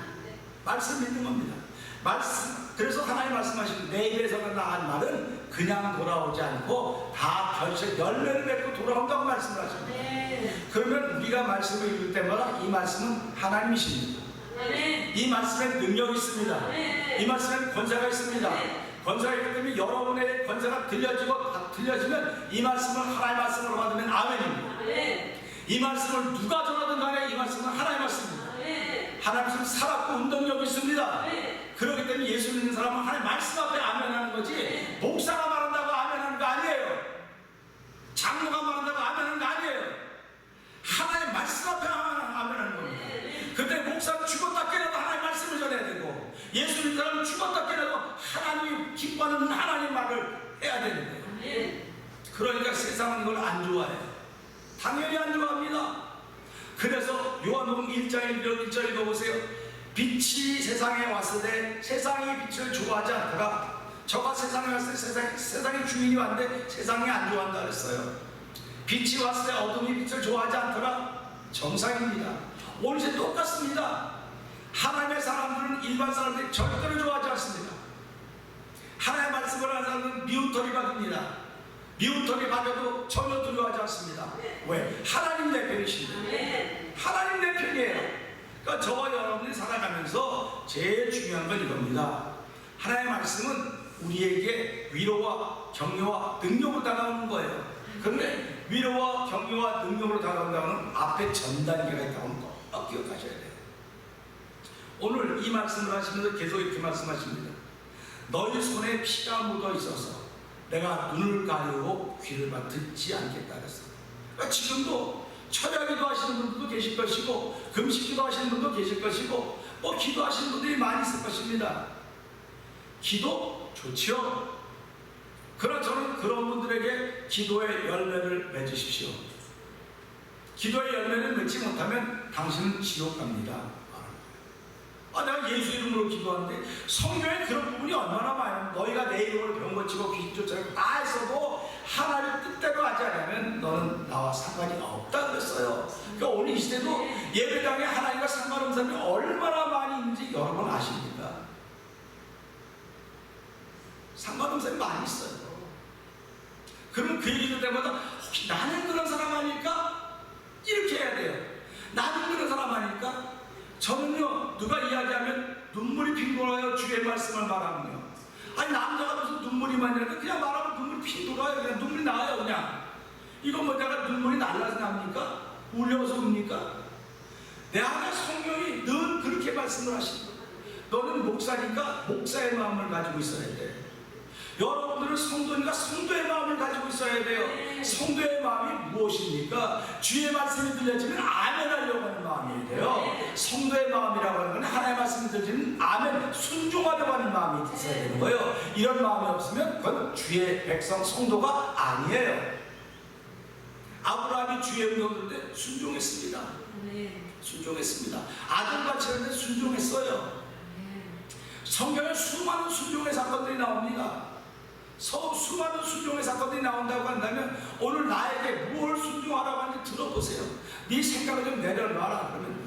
말씀 믿는 겁니다. 말씀. 그래서 하나님 말씀하신 내 입에서 나간 말은 그냥 돌아오지 않고 다 결실 열매를 맺고 돌아온다고 말씀을 하십니다. 그러면 우리가 말씀을 읽을 때마다 이 말씀은 하나님이십니다. 이 말씀에 능력이 있습니다. 이 말씀에 권세가 있습니다. 권세가 있기 때문에 여러분의 권세가 들려지면 이 말씀을 하나님의 말씀으로 받으면 아멘입니다. 이 말씀을 누가 전하든 간에 이 말씀은 하나님의 말씀입니다. 하나님 말씀 살았고 운동력이 있습니다. 그렇기 때문에 예수 믿는 사람은 하나님 말씀 앞에 아멘하는 거지 목사가 말한다고 아멘하는 거 아니에요. 장로가 말한다고 아멘하는 거 아니에요. 하나님 말씀 앞에 아멘하는 겁니다. 그때 목사는 죽었다 깨어나도 하나님 말씀을 전해야 되고 예수 믿는 사람은 죽었다 깨어나도 하나님이 기뻐하는 하나님 말을 해야 되는 거예요. 그러니까 세상은 이걸 안 좋아해요. 당연히 안 좋아합니다. 그래서 요한복음 1장 1절 읽어보세요. 빛이 세상에 왔을 때 세상이 빛을 좋아하지 않다가 저가 세상에 왔을 때 세상의 주인이 왔는데 세상이 안 좋아한다 그랬어요. 빛이 왔을 때 어둠이 빛을 좋아하지 않더라. 정상입니다. 오늘 이제 똑같습니다. 하나님의 사람들은 일반 사람들이 절대로 좋아하지 않습니다. 하나님의 말씀을 하는 사람들은 미운털이 박입니다. 미운털이 박여도 전혀 두려워하지 않습니다. 왜? 하나님 내 편이십니다. 하나님 내 편이에요. 그러니까 저와 여러분이 살아가면서 제일 중요한 건 이겁니다. 하나님의 말씀은 우리에게 위로와 격려와 능력으로 다가오는 거예요. 그런데 위로와 격려와 능력으로 다가온다는 앞에 전 단계가 있다는 거 기억하셔야 돼요. 오늘 이 말씀을 하시면서 계속 이렇게 말씀하십니다. 너희 손에 피가 묻어 있어서 내가 눈을 가리고 귀를 듣지 않겠다 그랬어요. 그러니까 지금도 철야기도 하시는 분들도 계실 것이고 금식기도 하시는 분도 계실 것이고 뭐 기도하시는 분들이 많이 있을 것입니다. 기도 좋지요. 그러나 저는 그런 분들에게 기도의 열매를 맺으십시오. 기도의 열매를 맺지 못하면 당신은 지옥 갑니다. 내가 예수 이름으로 기도하는데 성경에 그런 부분이 얼마나 많아요. 너희가 내 이름으로 병 고치고 귀신 쫓아내고 다 했어도 하나님 뜻대로 하지 않으면 너는 나와 상관이 없다 그랬어요. 그러니까 오늘 이 시대도 예배당에 하나님과 상관없는 사람이 얼마나 많이 있는지 여러분 아십니까? 상관없는 사람이 많이 있어요. 그러면 그 얘기 들 때마다 혹시 나는 그런 사람 아닐까? 이렇게 해야 돼요. 나는 그런 사람 아닐까? 저는요, 누가 이야기하면 눈물이 핑 돌아요. 주의 말씀을 말하면요. 아니, 남자가 무슨 눈물이 많이 나는데 그냥 말하면 눈물이 핑 돌아요. 그냥 눈물이 나요, 그냥. 이거 뭐 내가 눈물이 날라서 납니까? 울려서 웁니까? 내 안에 성령이 늘 그렇게 말씀을 하십니다. 너는 목사니까 목사의 마음을 가지고 있어야 돼. 여러분들은 성도니까 성도의 마음을 가지고 있어야 돼요. 성도의 마음이 무엇입니까? 주의 말씀이 들려지면 아멘 하려고 하는 마음이 돼요. 성도의 마음이라고 하는 건 하나님의 말씀이 들려지면 아멘 순종하려고 하는 마음이 있어야 되는 거예요. 이런 마음이 없으면 그건 주의 백성 성도가 아니에요. 아브라함이 주의 음성 들을 때 순종했습니다. 순종했습니다. 아들같이 하는데 순종했어요. 성경에 수많은 순종의 사건들이 나옵니다. 수많은 순종의 사건들이 나온다고 한다면 오늘 나에게 뭘 순종하라고 하는지 들어보세요. 네 생각을 좀 내려놔라. 그러면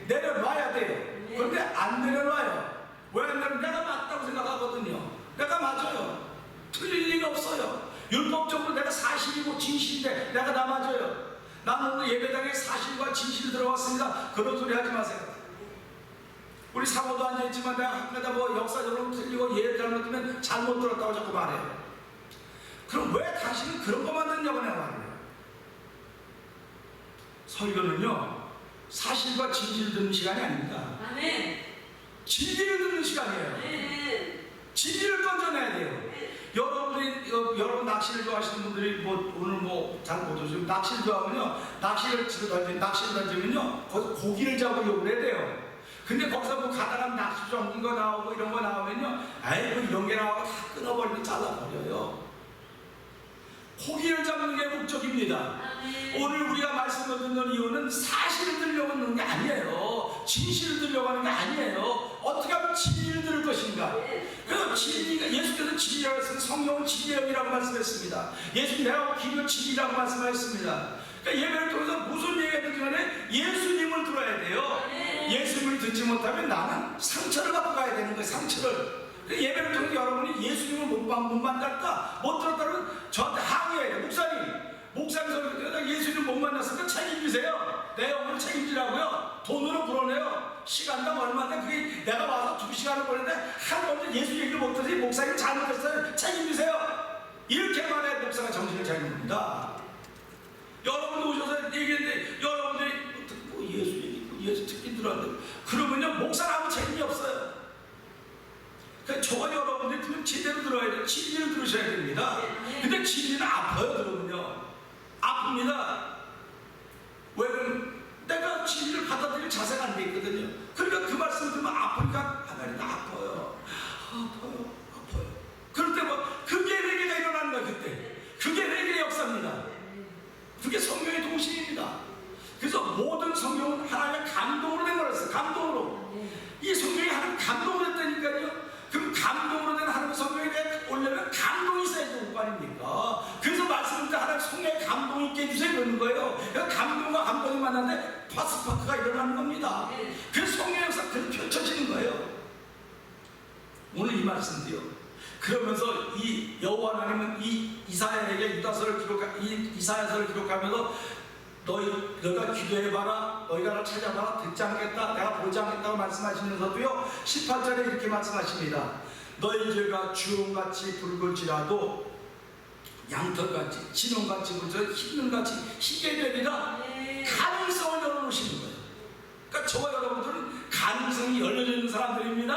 내려놔야 돼요. 그런데 안 내려놔요. 왜 안 내려놔요? 내가 맞다고 생각하거든요. 내가 맞아요. 틀릴 리가 없어요. 율법적으로 내가 사실이고 진실인데 내가 다 맞아요. 나는 오늘 예배당에 사실과 진실 들어왔습니다. 그런 소리 하지 마세요. 우리 사모도 앉아있지만 내가 한가다 뭐 역사적으로 틀리고 예를 잘못하면 잘못 들었다고 자꾸 말해요. 그럼 왜 당신은 그런 것만 듣냐고 내가 말해요. 설교는요 사실과 진실을 듣는 시간이 아닙니다. 아멘. 진리를 듣는 시간이에요. 아멘. 진리를 던져내야 돼요. 여러분 낚시를 좋아하시는 분들이 뭐 오늘 뭐 잘 못 오시면 낚시를 좋아하면요 낚시를 던지면요 고기를 잡으려고 그래야 돼요. 근데 거기서 뭐 가다가 낚시 전긴 거 나오고 이런 거 나오면요 아이고 이런 게 나오고 다 끊어버리고 잘라버려요. 고기를 잡는 게 목적입니다. 오늘 우리가 말씀을 듣는 이유는 사실을 들으려고 듣는 게 아니에요. 진실을 들으려고 하는 게 아니에요. 어떻게 하면 진리를 들을 것인가. 그래서 진리가, 예수께서 진리라고 했으면 성령은 진리라고 말씀했습니다. 예수님 내가 길은 진리라고 말씀하셨습니다. 그러니까 예배를 통해서 무슨 얘기가 듣기 전에 예수님을 들어야 돼요. 예수님을 듣지 못하면 나는 상처를 받고 가야 되는 거예요. 상처를. 예배를 통해서 여러분이 예수님을 못 만났다, 못 들었다면 저한테 항의해야 돼요. 목사님 소리 예수님 못 만났으니까 책임지세요. 내 영혼을 책임지라고요. 돈으로 불어내요. 시간당 얼마인데 그게 내가 와서 2시간을 보냈는데 한 번도 예수 얘기를 못해서 목사님 잘못했어요. 책임지세요. 이렇게 말해야 목사가 정신을 차리는 겁니다. 여러분도 오셔서 얘기했는데 여러분들이 뭐 예수 얘기, 예수 듣기 들었는데 그러면요 목사는 아무 책임이 없어요. 그러니까 저와 여러분들이 들으면 제대로 들어야 돼요. 진리를 들으셔야 됩니다. 근데 진리는 아파요. 들으면요 아픕니다. 왜 그러면 내가 진리를 받아들일 자세가 안 돼 있거든요. 그러니까 그 말씀을 들으면 아프니까 하나님 아파요. 아파요. 그럴 때 뭐 그게 회개가 일어나는 거예요. 그때 그게 회개의 역사입니다. 그게 성령의 동신입니다. 그래서 모든 성경은 하나님의 감동으로 된 거였어요. 감동으로. 이 성경이 하나님 감동으로 됐다니까요. 그럼 감동으로 된 하나님의 성경에 대해 올려면 감동이 있어야 되는 거 아닙니까? 그래서 말씀을 때 하나님 성령의 감동이 있게 해주세요 그러는 거예요. 그러니까 감동과 감동이 만났는데 파스파크가 일어나는 겁니다. 그래서 성령의 역사가 펼쳐지는 거예요. 오늘 이 말씀도요. 그러면서 이 여호와 하나님은 이 이사야에게 이사야서를 기록하면서 너희가 기도해봐라, 너희가 나를 찾아봐라, 듣지 않겠다, 내가 보지 않겠다고 말씀하시면서도요 18절에 이렇게 말씀하십니다. 너희 죄가 주홍같이 붉을지라도 양털같이 진홍같이 붉을지라도 흰눈같이 희게 되리라. 가능성을 열어놓으시는 거예요. 그러니까 저와 여러분들은 가능성이 열려져 있는 사람들입니다.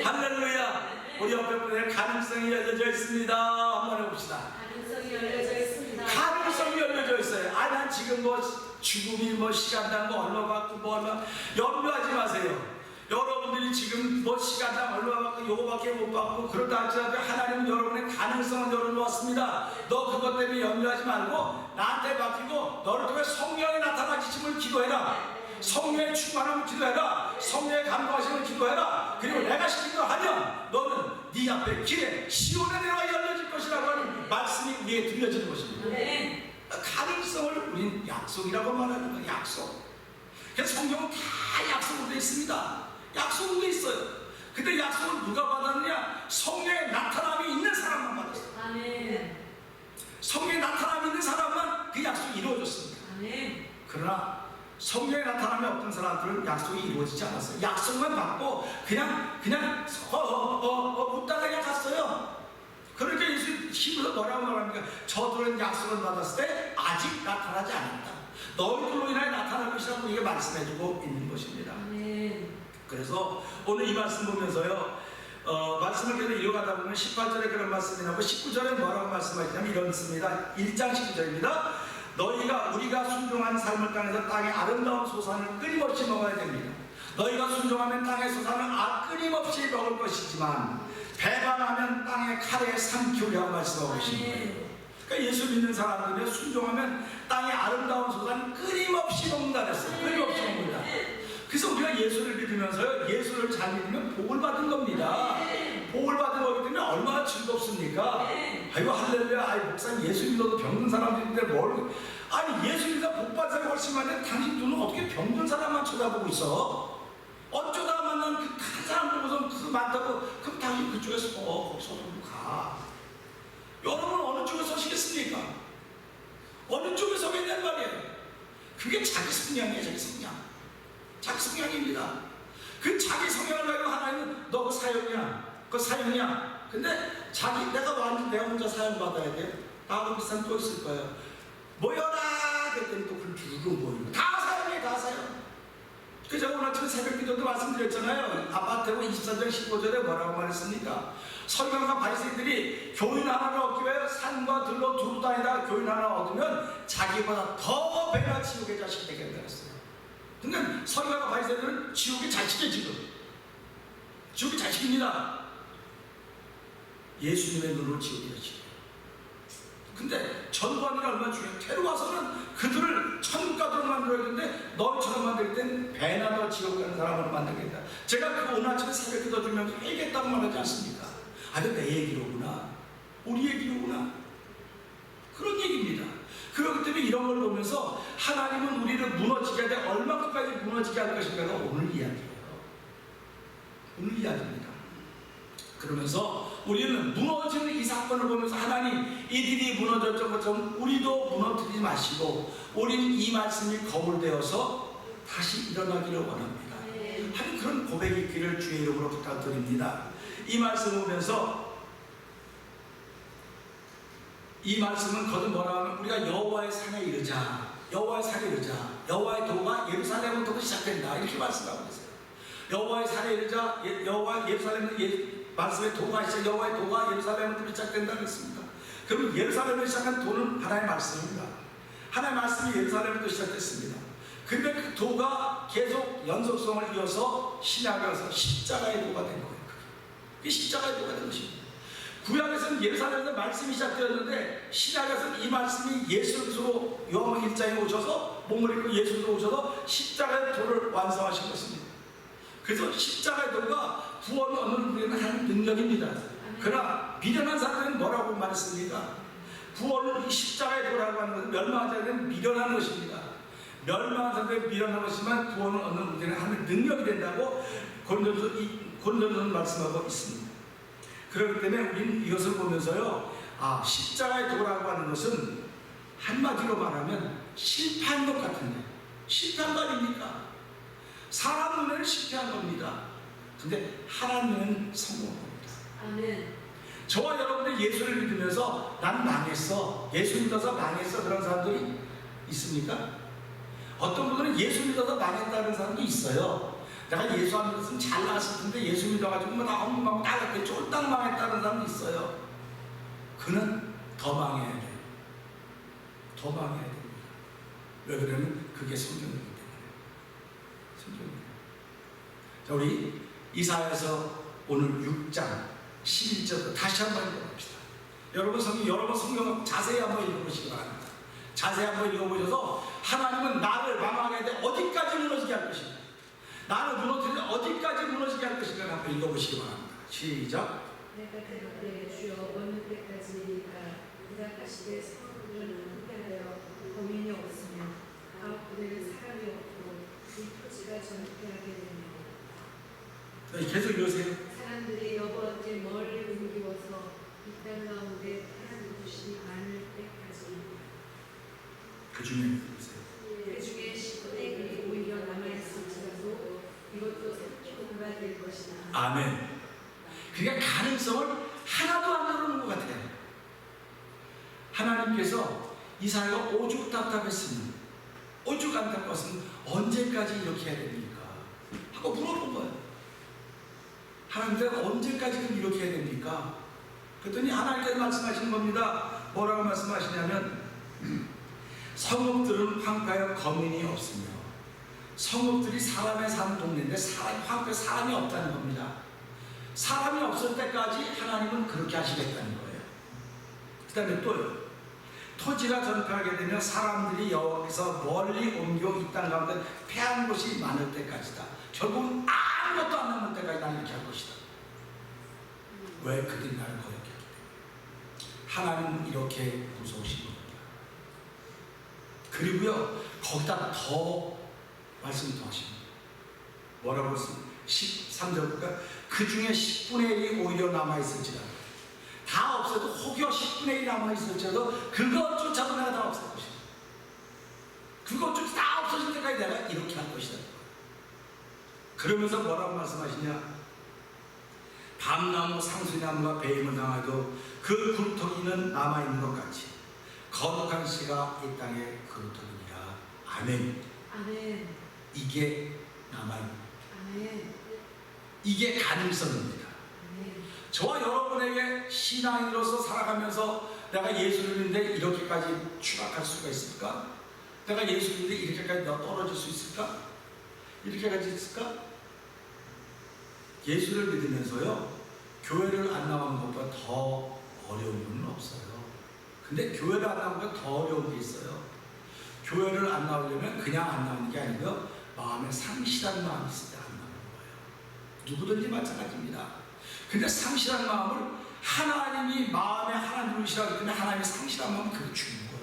할렐루야. 우리 옆에 분에 가능성이 열려져 있습니다. 한번 해봅시다. 가능성이 열려져 있습니다. 가능성이 열려져 있어요. 난 지금 뭐 죽음이 뭐 시간당 뭐 얼마 받고 뭐 얼마 염려하지 마세요. 여러분들이 지금 뭐 시간당 얼마 받고 요거밖에 못 받고 그러다 할지라도 하나님은 여러분의 가능성을 열어놓았습니다. 너 그것 때문에 염려하지 말고 나한테 맡기고 너를 통해 성령이 나타나시심을 기도해라. 성령의 충만함을 기도해라. 성령의 감동하심을 기도해라. 그리고 내가 시킨 걸 하면 너는 네 앞에 길에 시온의 대로가 열려질 것이라고 하는 말씀이 우리에게 들려지는 것입니다. 가능성을 우리는 약속이라고 말하는 거예요. 약속. 그래서 성경은 다 약속으로 되어 있습니다. 약속으로 되어 있어요. 근데 약속을 누가 받았느냐? 성령의 나타남이 있는 사람만 받았어요. 아멘. 성령의 나타남이 있는 사람만 그 약속이 이루어졌습니다. 아멘. 그러나 성령의 나타남이 없던 사람들은 약속이 이루어지지 않았어요. 약속만 받고 그냥 묻다가 그냥 갔어요. 그러니까 예수 힘으로 뭐라고 말합니까? 저들은 약속을 받았을 때 아직 나타나지 않았다. 너희들로 인하여 나타날 것이라고 이게 말씀해주고 있는 것입니다. 그래서 오늘 이 말씀 보면서요 말씀을 계속 이어가다 보면 18절에 그런 말씀이 나오고 19절에 뭐라고 말씀하시냐면 이렇습니다. 1장 19절입니다. 우리가 순종한 삶을 땅에서 땅의 아름다운 소산을 끊임없이 먹어야 됩니다. 너희가 순종하면 땅의 소산을 끊임없이 먹을 것이지만 배반하면 땅의 칼에 삼키우려고 말씀하고 계신 거예요. 그러니까 예수 믿는 사람들은 순종하면 땅의 아름다운 소산을 끊임없이 먹는다 그랬어요. 끊임없이 먹는다. 그래서 우리가 예수를 믿으면서요 예수를 잘 믿으면 복을 받은 겁니다. 복을 받은 거기 때문에 얼마나 즐겁습니까? 아이고 할렐루야. 아이 목사님 예수 믿어도 병든 사람들인데 뭘 아니 예수 믿어 복 받은 사람이 훨씬 많은데 당신 눈은 어떻게 병든 사람만 쳐다보고 있어? 어쩌다 만난 그 큰 사람 보고서 그 많다고 그럼 당신 그쪽에서 거기서 가. 여러분 어느 쪽에 서시겠습니까? 어느 쪽에 서겠냔 말이에요. 그게 자기 성향이에요. 자기 성향. 자기 성향입니다. 그 자기 성향을 가지고 하나님은 너 그 사형이야. 그 사형이야. 근데 내가 완전 내가 혼자 사형 받아야 돼. 나하고 비슷한 또 있을 거예요. 모여라 그랬더니 또 그걸 두르고 모이고 다 사형이에요. 다 사형. 그 제가 오늘 아침에 새벽 기도도 말씀드렸잖아요. 아파트고 24장 15절에 뭐라고 말했습니까? 서기관과 바리새인들이 교인 하나를 얻기 위해 산과 들로 두루 다니다 교인 하나 얻으면 자기보다 더 배가 지옥의 자식이 되게 된다 그랬어요. 그러니까 서기관과 바리새인들은 지옥의 자식이에요. 지금 지옥의 자식입니다. 예수님의 눈으로 지옥의 자식이에요. 근데 전도하는 게 얼마나 중요해요. 테러 와서는 그들을 천국 가도록 만들어야 되는데 너희처럼 만들 땐 배나 더 지옥 가는 사람으로 만들겠다. 제가 그 오늘 아침에 새벽 기도 주면서 알겠다고 말하지 않습니까? 아, 내 얘기로구나. 우리 얘기로구나. 그런 얘기입니다. 그렇기 때문에 이런 걸 보면서 하나님은 우리를 무너지게 할 때 얼마큼까지 무너지게 할 것인가가 오늘 이야기예요. 오늘 이야기입니다. 그러면서 우리는 무너지는 이 사건을 보면서 하나님, 이들이 무너졌던 것처럼 우리도 무너뜨리지 마시고 우리는 이 말씀이 거울되어서 다시 일어나기를 원합니다. 하는 그런 고백이 있기를 주의 이름으로 부탁드립니다. 이 말씀을 보면서 이 말씀은 거듭 뭐라 하면 우리가 여호와의 산에 이르자, 여호와의 산에 이르자, 여호와의 도가 예루살렘부터 시작된다, 이렇게 말씀하고 있어요. 여호와의 산에 이르자, 여호와 예루살렘은 말씀의 도가 시작, 여호와의 도가 예루살렘부터 시작된다 그랬습니다. 그럼 예루살렘을 시작한 도는 하나님의 말씀입니다. 하나님의 말씀이 예루살렘부터 시작됐습니다. 근데 그 도가 계속 연속성을 이어서 신약에 와서 십자가의 도가 된 거예요. 그게 십자가의 도가 된 것입니다. 구약에서는 예루살렘에서 말씀이 시작되었는데 신약에서는 이 말씀이 예수 그리스도로 요한복음 1장에 오셔서 몸을 입고 예수 그리스도로 오셔서 십자가의 도를 완성하신 것입니다. 그래서 십자가의 도가 구원을 얻는 우리는 하는 능력입니다. 그러나 미련한 사람들은 뭐라고 말했습니까? 구원을 십자가의 도라고 하는 것은 멸망한 자들은 미련한 것입니다. 멸망한 사람들은 미련한 것이지만 구원을 얻는 우리는 하는 능력이 된다고 고린도전서는 말씀하고 있습니다. 그렇기 때문에 우리는 이것을 보면서요, 아, 십자가의 도라고 하는 것은 한마디로 말하면 실패한 것 같은데, 실패한 거 아닙니까? 사람 눈에는 실패한 겁니다. 근데 하나님 눈에는 성공한 겁니다. 아멘. 저와 여러분들 예수를 믿으면서 난 망했어, 예수 믿어서 망했어, 그런 사람들이 있습니까? 어떤 분들은 예수 믿어서 망했다는 사람도 있어요. 내가 예수 안 믿었으면 잘 나갔을 텐데 예수 믿어가지고 뭐 나 엉망 따갑게 쫄딱 망했다는 사람도 있어요. 그는 더 망해야 돼요. 더 망해야 됩니다. 왜 그러면 그게 성경이기 때문에. 성경이에요. 자, 우리 이사야서 오늘 6장 11절부터 다시 한번 읽어봅시다. 여러분 성경 자세히 한번 읽어보시기 바랍니다. 자세히 한번 읽어보셔서 하나님은 나를 망하게 할 때 어디까지 무너지게 할 것인가, 나를 무너뜨릴 때 어디까지 무너지게 할 것인가 한번 읽어보시기 바랍니다. 시작. 내가 그때 주여 어느 때까지일까? 대답하시되 성읍은 흑폐하여 거민이 없으며 아웃부대는 사람이 없고 이 토지가 전폐하게 되며 계속 읽으세요. 사람들이 여보한테 멀리 옮기워서 이 땅 가운데 태양 도시 많을 때까지 그 중에 읽으세요. 그 중에 10분의 1이 오히려 남아있을지라도 이것도 삼키고가 될 것이다. 아멘. 그러니까 가능성을 하나도 안 나누는 것 같아요. 하나님께서 이사야가 오죽 답답했으면, 오죽 안타까웠으면 언제까지 이렇게 해야 됩니까? 하고 물어본 거예요. 하나님께서 언제까지 이렇게 해야 됩니까? 그랬더니 하나님께서 말씀하시는 겁니다. 뭐라고 말씀하시냐면 성읍들은 황폐하여 거민이 없으며, 성읍들이 사람의 사는 동네인데 황폐 사람이 없다는 겁니다. 사람이 없을 때까지 하나님은 그렇게 하시겠다는 거예요. 그 다음에 또요, 토지가 전폐하게 되면 사람들이 여기서 멀리 옮겨 이 땅 가운데 패한 곳이 많을 때까지다. 결국은 아무것도 안 남을 때까지 나는 이렇게 할 것이다. 왜? 그들이 나를 거역했기 때문에. 하나님은 이렇게 무서우신 겁니다. 그리고요, 거기다 더 말씀 더 하십니다. 뭐라고 했습니까? 13절 보니까 그 중에 10분의 1이 오히려 남아있을지라도, 다 없어도 혹여 10분의 1이 남아있을지라도 그것조차도 내가 다 없앨 것이다. 그것조차 다 없어질 때까지 내가 이렇게 할 것이다. 그러면서 뭐라고 말씀하시냐? 밤나무 상수나무가 배임을 당하도 그 굴뚝이는 남아있는 것 같이 거룩한 씨가 이 땅에 그렇더니라. 아멘. 아멘. 이게 남아있는, 아멘. 이게 가능성입니다. 아멘. 저와 여러분에게 신앙인으로서 살아가면서 내가 예수를 믿는데 이렇게까지 추락할 수가 있을까? 내가 예수를 믿는데 이렇게까지 떨어질 수 있을까? 이렇게까지 있을까? 예수를 믿으면서요, 교회를 안 나가는 것보다 더 어려운 건 없어요. 근데 교회를 안 나가는 것보다 더 어려운 게 있어요. 교회를 안 나오려면 그냥 안 나오는 게 아니고요. 마음에 상실한 마음이 있을 때 안 나오는 거예요. 누구든지 마찬가지입니다. 근데 상실한 마음을 하나님이 마음에 하나 누르시라고 했더니 하나님이 상실한 마음을 그렇게 주는 거예요.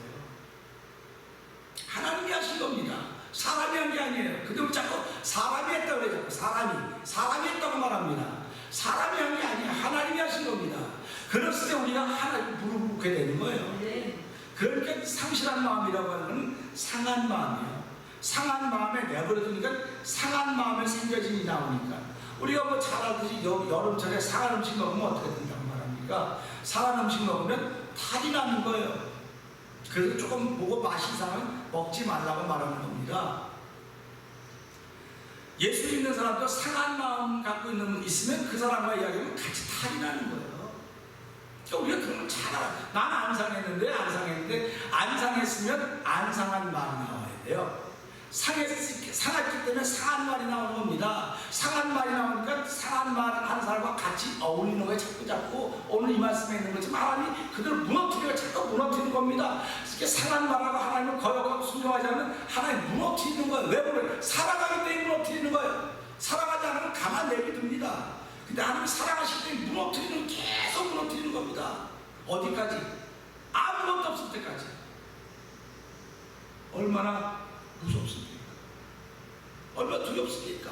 하나님이 하신 겁니다. 사람이 한 게 아니에요. 근데 자꾸 사람이 했다고 그래요. 사람이 했다고 말합니다. 사람이 한 게 아니에요. 하나님이 하신 겁니다. 그랬을 때 우리가 하나님 무릎 꿇게 되는 거예요. 그러니까 상실한 마음이라고 하는 건 상한 마음이에요. 상한 마음에 내버려두니까 상한 마음에 생겨진 일이 나오니까 우리가 뭐 잘 알듯이 여름철에 상한 음식 먹으면 어떻게 된다고 말합니까? 상한 음식 먹으면 탈이 나는 거예요. 그래서 조금 보고 맛이 이상하면 먹지 말라고 말하는 겁니다. 예수 믿는 사람도 상한 마음 갖고 있으면 그 사람과 이야기하면 같이 탈이 나는 거예요. 그러니까 우리가 그런 걸 잘 알아. 난 안 상했으면 안 상한 말이 나와야 돼요. 상했기 때문에 상한 말이 나오는 겁니다. 상한 말이 나오니까 상한 말을 하는 사람과 같이 어울리는 거에 자꾸 오늘 이 말씀에 있는 것처럼 하나님이 그들을 자꾸 무너뜨리는 겁니다. 이렇게 상한 말하고 하나님을 거역하고 순종하지 않으면 하나님 무너뜨리는 거예요. 왜 그래요? 사랑하기 때문에 무너뜨리는 거예요. 사랑하지 않으면 가만 내비둡니다. 근데 하나님 사랑하실 때 계속 무너뜨리는 겁니다. 어디까지? 아무것도 없을 때까지. 얼마나 무섭습니까? 얼마나 두렵습니까?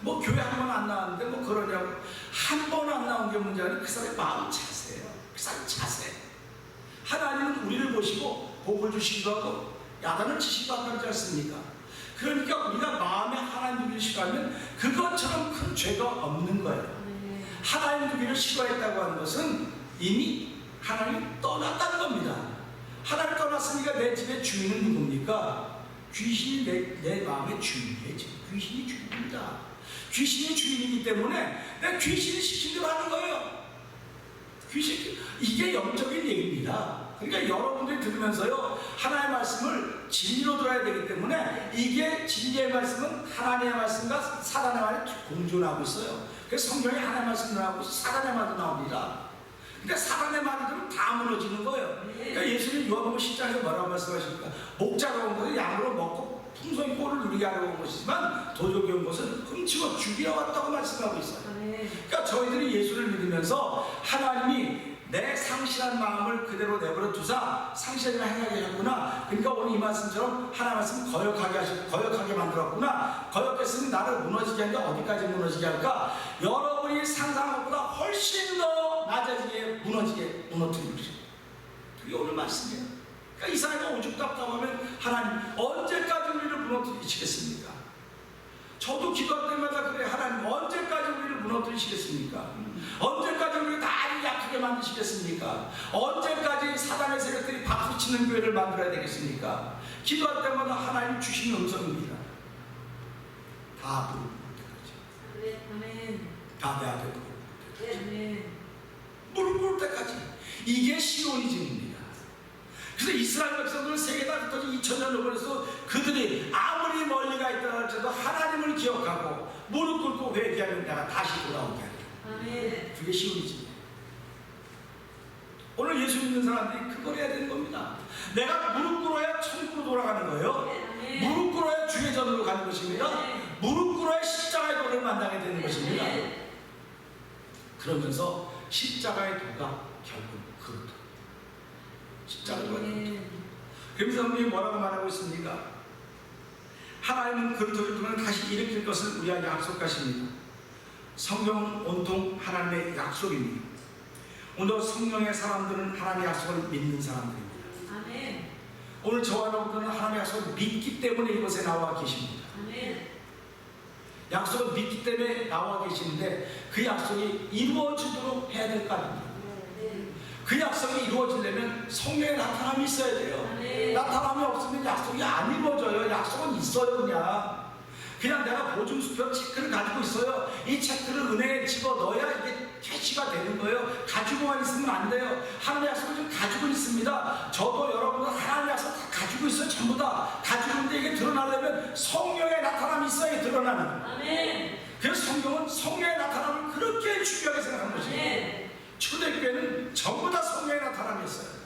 뭐 교회 한 번 안 나왔는데 뭐 그러냐고. 한 번 안 나온 게 문제 아니고 그 사람의 마음 자세예요. 그 사람의 자세. 하나님은 우리를 보시고 복을 주시기도 하고 야단을 치시기도 하지 않습니까? 그러니까 우리가 마음에 하나님 두기를 싫어하면 그것처럼 큰 죄가 없는 거예요. 하나님 두기를 싫어했다고 하는 것은 이미 하나님 떠났다는 겁니다. 하나님 떠났으니까 내 집의 주인은 누굽니까? 귀신이 내 마음의 주인이에요. 귀신이 주인입니다. 귀신이 주인이기 때문에 내 귀신이 시킨 대로 하는 거예요. 이게 영적인 얘기입니다. 그러니까 여러분들이 들으면서요, 하나님의 말씀을 진리로 들어야 되기 때문에 이게 진리의 말씀은 하나님의 말씀과 사단의 말이 공존하고 있어요. 그래서 성경에 하나님의 말씀 나오고 사단의 말도 나옵니다. 근데 사단의 말을 들으면 다 무너지는 거예요. 그러니까 예수님 요한복음 10장에서 뭐라고 말씀하십니까? 목자가 온 것은 양으로 먹고 풍성히 꼴을 누리게 하려고 온 것이지만 도적이 온 것은 훔치고 죽이러 왔다고 말씀하고 있어요. 그러니까 저희들이 예수를 믿으면서 하나님이 내 상실한 마음을 그대로 내버려 두사 상실하게 행하게 하셨구나. 그러니까 오늘 이 말씀처럼 하나님 말씀 거역하게 만들었구나. 거역했으면 나를 무너지게 하니까 어디까지 무너지게 할까? 여러분이 상상한 것보다 훨씬 더 낮아지게 무너뜨리는 것입니다. 그게 오늘 말씀이에요. 그러니까 이사야가 오죽 답답하면 하나님 언제까지 우리를 무너뜨리시겠습니까? 저도 기도할 때마다 그래. 하나님 언제까지 우리를 무너뜨리시겠습니까? 언제까지 우리를 다 약하게 만드시겠습니까? 언제까지 사단의 세력들이 박수치는 교회를 만들어야 되겠습니까? 기도할 때마다 하나님 주신 음성입니다. 다 부르는 때까지. 아멘. 다 내 앞에 부르는 때까지. 아멘. 무릎 꿇을 때까지. 이게 시온이즘입니다. 그래서 이스라엘 백성들은 세계에 흩어진 2000년 넘어서 그들이 아무리 멀리가 있다 할지라도 하나님을 기억하고 무릎 꿇고 회개하면 내가 다시 돌아오게 하리라. 아멘. 그게 시온이즘이에요. 오늘 예수 믿는 사람들이 그걸 해야 되는 겁니다. 내가 무릎 꿇어야 천국으로 돌아가는 거예요. 아멘. 무릎 꿇어야 주의 전으로 가는 것입니다. 아멘. 무릎 꿇어야 십자가의 도를 만나게 되는 것입니다. 아멘. 그러면서 십자가의 도가 결국 그것도 십자가의 도가 그러면서 성경이 뭐라고 말하고 있습니까? 하나님은 그 도를 통해 다시 일으킬 것을 우리에게 약속하십니다. 성경은 온통 하나님의 약속입니다. 오늘 성령의 사람들은 하나님의 약속을 믿는 사람들입니다. 아멘. 오늘 저와 여러분들은 하나님의 약속을 믿기 때문에 이곳에 나와 계십니다. 아멘. 약속을 믿기 때문에 나와 계시는데 그 약속이 이루어지도록 해야 될 거 아닙니까? 그 약속이 이루어지려면 성령의 나타남이 있어야 돼요. 아멘. 나타남이 없으면 약속이 안 이루어져요. 약속은 있어요. 그냥 내가 보증수표 체크를 가지고 있어요. 이 체크를 은행에 집어넣어야 이게 캐시가 되는 거예요. 가지고만 있으면 안 돼요. 하나님의 약속을 좀 가지고 있습니다. 저도 여러분도 하나님의 약속 다 가지고 있어요. 전부 다 가지고 있는데 이게 드러나려면 성령의 나타남이 있어야 드러나는. 아멘. 그래서 성경은 성령의 나타남을 그렇게 중요하게 생각한 것입니다. 아멘. 초대교회는 전부 다 성령의 나타남이 있어요.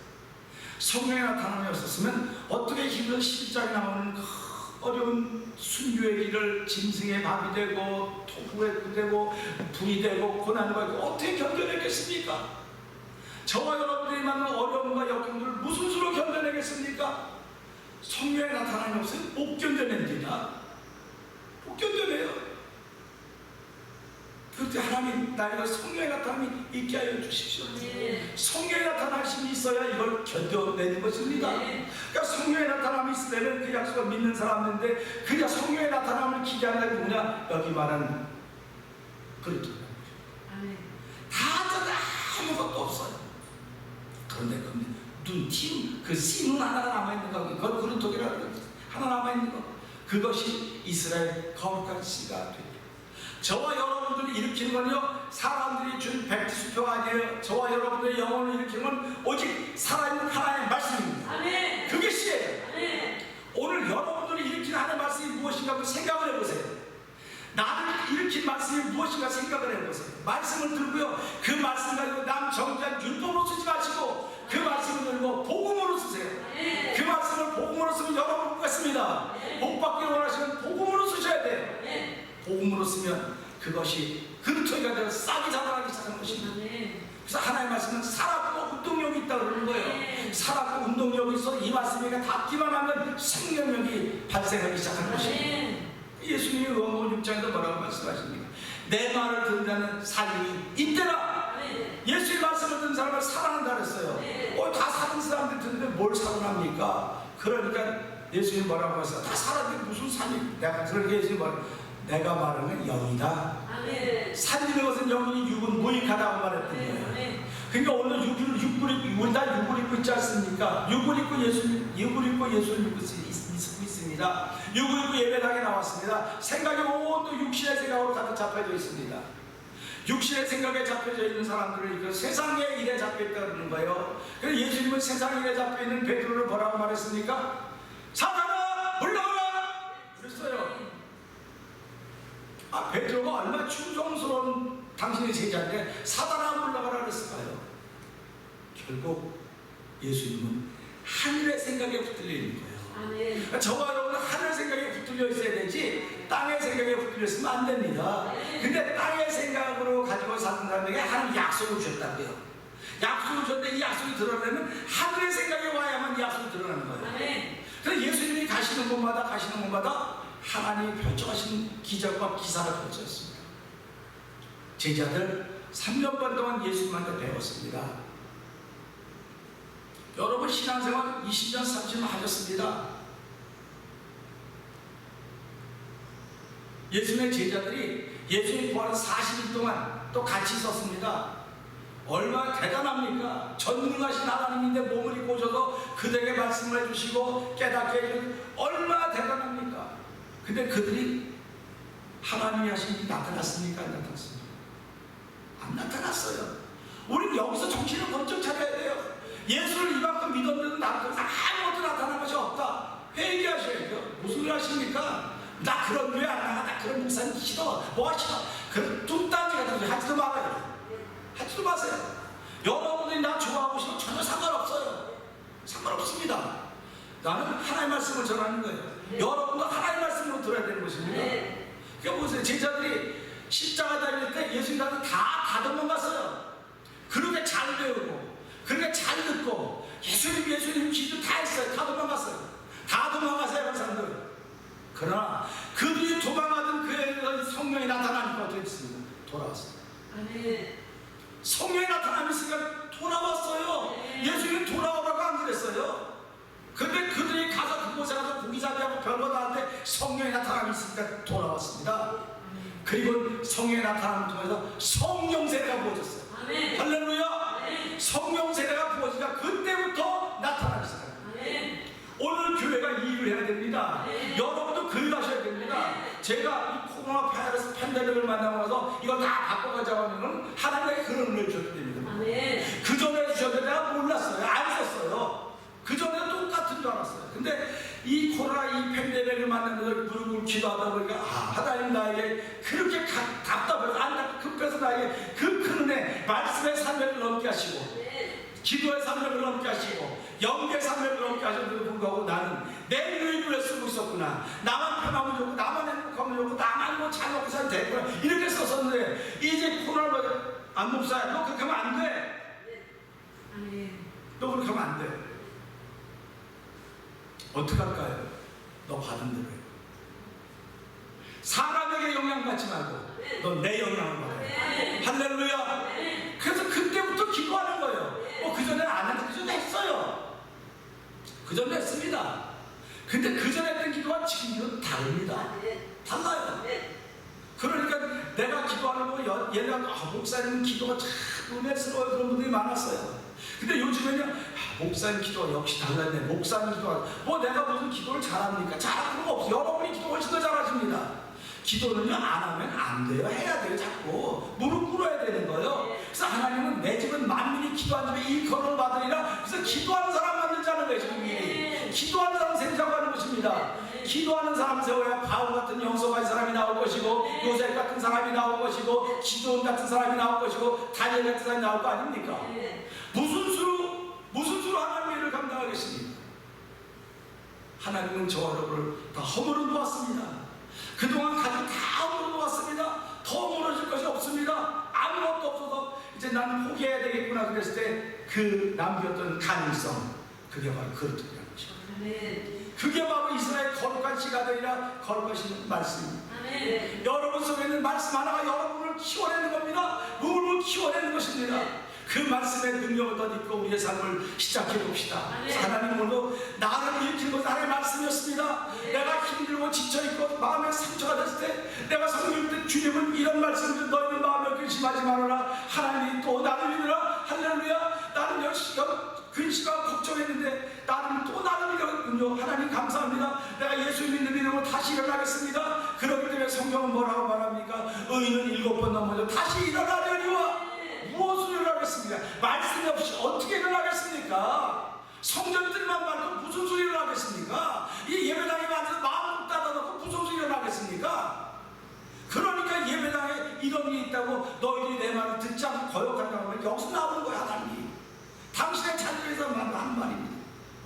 성령의 나타남이 없었으면 어떻게 히브리서 11장에 나오는 그 어려운 순교의 길을 짐승의 밥이 되고 토부의 꿀 되고 불이 되고 고난과 어떻게 견뎌내겠습니까? 저와 여러분들이 만난 어려움과 역경들을 무슨 수로 견뎌내겠습니까? 성령의 나타남이 없으면 못 견뎌냅니다. 못 견뎌내요. 그때 하나님 나에게 성령의 나타남이 있게 하여 주십시오. 성령의 나타나심이 있어야 이걸 견뎌내는 것입니다. 그러니까 성령의 나타남이 있으면 그 약속을 믿는 사람인데 그냥 성령의 나타남을 기대하는 게 뭐냐? 여기 말하는 그렇죠. 다 져도 아무것도 없어요. 그런데 그 씨눈 하나가 남아있는 거, 그걸 그루톡이라고 그러죠. 하나 남아있는 거, 그것이 이스라엘 거룩한 씨가 됩니다. 저와 여러분들이 일으키는 건요, 사람들이 준 백지수표가 아니에요. 저와 여러분들의 영혼을 일으키는 건 오직 살아있는 하나님의 말씀입니다. 아멘. 그게 씨예요. 아멘. 오늘 여러분들이 일으키는 하나님의 말씀이 무엇인가 한번 생각을 해보세요. 나를 일으킨 말씀이 무엇인가 생각을 해보세요. 말씀을 들고요, 그 말씀 가지고 남 정죄한 율법으로 쓰지 마시고 그 말씀을 들고 복음으로 쓰세요. 아멘. 그 말씀을 복음으로 쓰면 여러분 같습니다. 복 받기를 원하시면 복음으로 쓰셔야 돼요. 아멘. 복음으로 쓰면 그것이 그루터기가 되어 싹이 자라나기 시작하는 것입니다. 그래서 하나님의 말씀은 살았고 운동력이 있다고 그러는 거예요. 살았고 운동력이 있어 이 말씀이 닿기만 하면 생명력이 발생하기 시작하는 것입니다. 예수님이 요한복음 6장에서 뭐라고 말씀하십니까? 내 말을 듣는 자는 삶이 있더라. 예수의 말씀을 듣는 사람을 살아난다 그랬어요. 다 사는 사람들 듣는데 뭘 살아납니까? 그러니까 예수님이 뭐라고 하셨어요? 다 살았는데 무슨 삶이, 내가 그렇게 예수님이 뭐라고, 내가 말하는 영이다. 아멘. 살리는 것은 영이니 육은 무익하다고 말했던 거예요. 그러니까 오늘 우리 다 육을 입고 있지 않습니까? 육을 입고 예수님 믿고 있습니다. 육을 입고 예배당에 나왔습니다. 생각이 온도 육신의 생각으로 가득 잡혀져 있습니다. 육신의 생각에 잡혀져 있는 사람들을 세상의 일에 잡혀 있다고 그러는 거예요. 그래서 예수님은 세상 일에 잡혀 있는 베드로를 뭐라고 말했습니까? 사탄아 물러가라 그랬어요. 베드로가 얼마나 충성스러운 당신의 제자인데 사단아 물러가라 그랬을까요? 결국 예수님은 하늘의 생각에 붙들려 있는 거예요. 그러니까 저와 여러분은 하늘 생각에 붙들려 있어야 되지 땅의 생각에 붙들려 있으면 안 됩니다. 근데 땅의 생각으로 가지고 사는 사람에게 하나님 약속을 주셨다고요. 약속을 줬는데 이 약속이 드러나려면 하늘의 생각에 와야만 이 약속이 드러나는 거예요. 그래서 예수님이 가시는 곳마다 하나님이 펼쳐가신 기적과 기사를 펼쳤습니다. 제자들 3년 반 동안 예수님한테 배웠습니다. 여러분 신앙생활 20년 30년 하셨습니다. 예수님의 제자들이 예수님 부활한 40일 동안 또 같이 있었습니다. 얼마나 대단합니까? 전능하신 하나님인데 몸을 입고 오셔서 그들에게 말씀을 해주시고 깨닫게 해주시고 얼마나 대단합니까? 근데 그들이 하나님이 하신 일이 나타났습니까? 안 나타났습니까? 안 나타났어요. 우리는 여기서 정신을 번쩍 차려야 돼요. 예수를 이만큼 믿었는데 아무것도 나타난 것이 없다. 회개하셔야죠. 무슨 일 하십니까? 나 그런 교회 안 나가. 나 그런 목사님 싫어. 뭐 하시나? 그런 뚱딴지 같은 소리 하지도 말아요. 하지도 마세요. 여러분들이 나 좋아하고 싶으면 전혀 상관없어요. 상관없습니다. 나는 하나님의 말씀을 전하는 거예요. 여러분도 하나님의 말씀으로 들어야 되는 것입니다. 그러니까 보세요. 제자들이 십자가 달릴 때 예수님한테 다 도망갔어요. 그렇게 잘 배우고 그렇게 잘 듣고 예수님 기도 다 했어요. 다 도망갔어요. 다 도망가세요. 그 사람들. 그러나 그들이 도망가던 그 성령이 나타나니까 어떻게 됐습니까? 돌아왔어요. 성령이 나타나면서 돌아왔어요. 예수님이 돌아오라고 안 그랬어요. 근데 그들이 가서 그곳에 가서 고기잡이하고 별거 다 하는데 성령이 나타나면서 돌아왔습니다. 그리고 성령이 나타남을 통해서 성령 세례가 부어졌어요. 할렐루야. 성령 세례가 부어지니까 그때부터 나타나기 시작합니다. 오늘 교회가 이 일을 해야 됩니다. 여러분도 그 일 하셔야 됩니다. 제가 이 코로나 바이러스 팬데믹을 만나고 나서 이거 다 바꿔가자고 하면 하나님의 그런 은혜를 주셔야 됩니다. 그 전에 주셨는데 내가 몰랐어요. 안 썼어요. 그 전에 똑같은 줄 알았어요. 근데 이 코로나 이 팬데믹을 만나면서 무릎을 기도하다 보니까 하나님 나에게 그렇게 답답해서 급해서 나에게 그 큰 은혜 말씀의 삶을 넘게 하시고 기도의 산맥을 넘게 하시고 영계의 산맥을 넘게 하셨는데도 불구하고 나는 내 유익을 쓰고 있었구나. 나만 편하면 좋고 나만 행복하면 좋고 나만 뭐 잘 먹고 살면 되구나 이렇게 썼었는데 이제 코로나를 받아 안 목사야 너 그렇게 하면 안 돼. 너 그렇게 하면 안 돼. 어떡할까요? 너 받은 대로 해. 사람에게 영향받지 말고 너 내 영향을 받아요. 할렐루야. 그래서 그때부터 기도하는 거예요. 그전에는 안 했는데 그전에 했어요. 그전에 했습니다. 근데 그전에 했던 기도와 지금 기도는 다릅니다. 달라요. 그러니까 내가 기도하는 거 얘네가 목사님 기도가 참 은혜스러워요 그런 분들이 많았어요. 근데 요즘에는 목사님 기도가 역시 달랐네. 목사님 기도가 내가 무슨 기도를 잘합니까? 잘하는 거 없어요. 여러분이 기도 훨씬 더 잘하십니다. 기도는요 안 하면 안 돼요. 해야 돼요. 자꾸 무릎 꿇어야 되는 거예요. 그래서 하나님은 내 집은 만민이 기도한 집에 일컬음을 받으리라. 그래서 기도하는 사람 만들자는 거예요. 지금 미리 기도하는 사람 세우자고 하는 것입니다. 기도하는 사람 세워야 바울 같은 영성한 사람이 나올 것이고 요셉 같은 사람이 나올 것이고 기도원 같은 사람이 나올 것이고 다니엘 같은 사람이 나올 거 아닙니까? 무슨 수로 하나님의 일을 감당하겠습니까? 하나님은 저와 여러분을 다 허물어 놓았습니다. 그동안 가지고 다 허물어 놓았습니다. 더 무너질 것이 없습니다. 아무것도 없어서 이제 나는 포기해야 되겠구나 그랬을 때 그 남겼던 가능성, 그게 바로 그릇이라는 것입니다. 그게 바로 이스라엘 거룩한 씨가 되리라 거룩하신 말씀입니다. 여러분 속에 있는 말씀 하나가 여러분을 키워내는 겁니다. 물을 키워내는 것입니다. 그 말씀의 능력을 덧입고 우리의 삶을 시작해 봅시다. 하나님 오늘도 나를 일으키는 것은 하나님의 말씀이었습니다. 내가 힘들고 지쳐있고 마음에 상처가 됐을 때 내가 성경일 때 주님은 이런 말씀을 너희는 마음에 근심하지 말아라. 하나님이 또 나를 믿으라. 할렐루야. 나는 열심히 근심과 걱정했는데 나는 또 나를 믿었군요. 하나님 감사합니다. 내가 예수 믿는 믿음으로 다시 일어나겠습니다. 그렇기 때문에 성경은 뭐라고 말합니까? 의인은 7번 넘어져 다시 일어나려니와 무엇을 일어나겠습니까? 말씀이 없이 어떻게 일어나겠습니까? 성전들만 말고 무슨 소리 일어나겠습니까? 이 예배당에 앉아서 마음 닫아놓고 무슨 소리 일어나겠습니까? 그러니까 예배당에 이런 게 있다고 너희들이 내 말을 듣지 않고 거역한다고 하면 여기서 나오는 거야. 하나님이 당신의 자녀에서 하는 말입니다.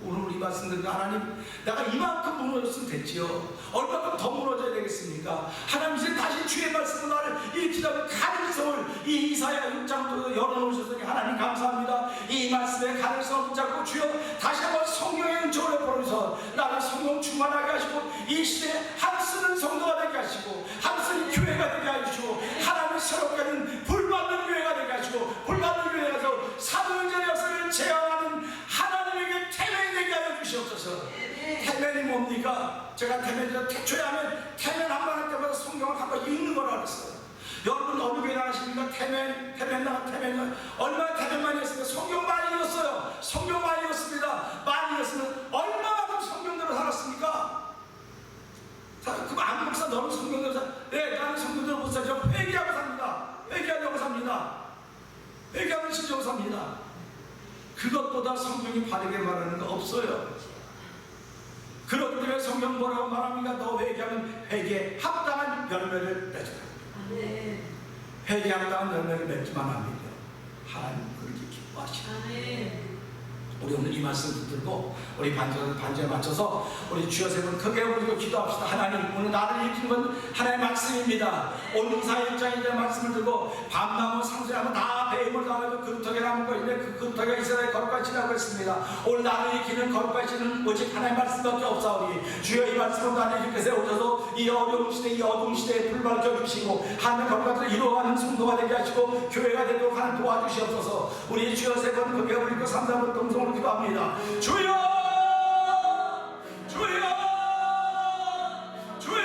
오늘 우리 말씀 듣는 하나님, 내가 이만큼 무너졌으면 됐지요. 얼마큼 더 무너져야 되겠습니까? 하나님 이제 다시 주의 말씀으로 나를 일으키자면 가능성을 이 이사야 6장도 열어놓으셨으니 하나님 감사합니다. 이 말씀의 가능성을 붙잡고 주여 다시 한번 성령의 은총을 베풀어서 나를 성령 충만하게 하시고 이 시대에 한쓰는 성도가 되게 하시고 한쓰는 교회가 되게 하시고 하나님을 새롭게 하는 불받는 교회가 되게 하시고 불받는 교회가 되어 사도행전의 역사를 제어하는 하나님에게 태명이 되게 하여 주시옵소서. 태면이 뭡니까? 제가 태면에서 태초하면 태면 한 번 할 때마다 성경을 한 번 읽는 거라 그랬어요. 여러분 어느 교회 나가십니까? 태면 얼마나 태면 많이 했습니까? 성경 많이 읽었어요. 성경 많이 읽었습니다. 많이 읽었으면 얼마만큼 성경대로 살았습니까? 그럼 안 목사 너는 성경대로 살? 네, 나는 성경대로 못 살죠. 회개하고 삽니다. 회개하려고 삽니다. 회개하는 심정으로 삽니다. 그것보다 성경이 바르게 말하는 거 없어요. 그렇기 때문에 성경 뭐라고 말합니까? 너 회개하면 회개에 합당한 열매를 맺어라. 회개에 합당한 열매를 맺기만 하면요 하나님 그렇게 기뻐하시고. 우리 오늘 이 말씀 붙들고 우리 반주에 맞춰서 우리 주여 세 번 크게 울리고 기도합시다. 하나님 오늘 나를 일으키는 건 하나님의 말씀입니다. 오늘 사역장에 대한 말씀을 들고 밤나무 상수나무 다 배임을 당하고 그루터기 나무가 있는데 그 그루터기가 이스라엘 거룩한 씨라고 했습니다. 오늘 나를 일으키는 거룩한 씨는 오직 하나님의 말씀밖에 없사오니 주여 이 말씀으로 나를 이렇게 세우셔서 이 어려운 시대 이 어두운 시대에 불 밝혀주시고 하나님의 거룩한 이루어가는 성도가 되게 하시고 교회가 되도록 하는 도와주시옵소서. 우리 주여 세 번 크게 울리고 3-4번 동성으로 기도합니다. 주여! 주여! 주여!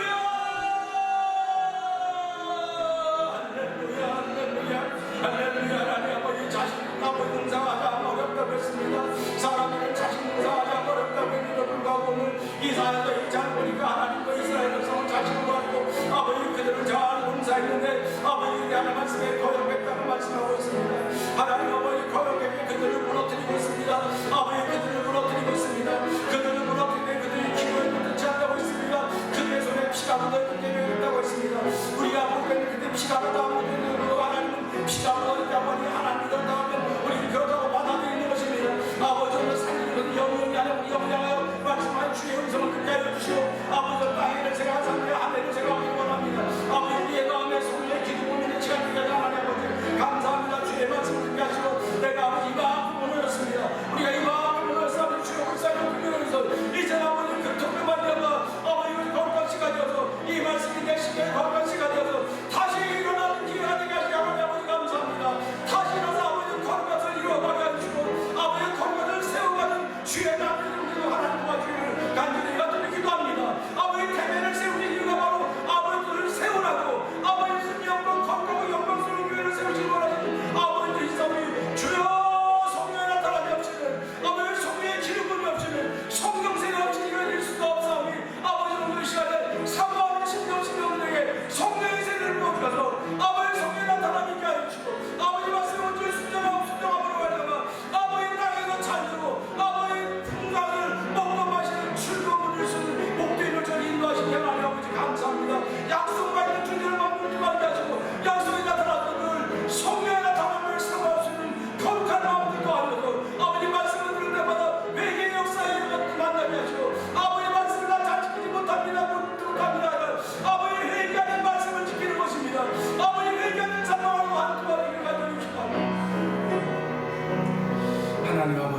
할렐루야! 할렐루야! 할렐루야! 하나님 아버지 자신 아버지 공사하자 어렵다고 했습니다. 사람들은 자신 공사하자 어렵다고 했는데 불구하고 오늘 이사야서 1장 보니까 하나님과 이스라엘 백성은 자신으로 알고 아버지 그들을 잘 공사했는데 아버지 하나님 말씀에 거역했다고 말씀하고 있습니다. 하나님 아버지 거역했기 그들을 무너뜨리고 있습니다. 아버지 그들을 무너뜨리고 있습니다. 그들을 무너뜨리는데 그들이 기도를 듣지 않다고 있습니다. 그들의 손에 피가 묻어있기 때문에 그랬다고 했습니다. 우리가 볼 때는 그때 피가 묻어있는 하나님은 피가 묻어있다고 하니 하나님 믿었다 하면 우리는 그렇다고 받아들이는 것이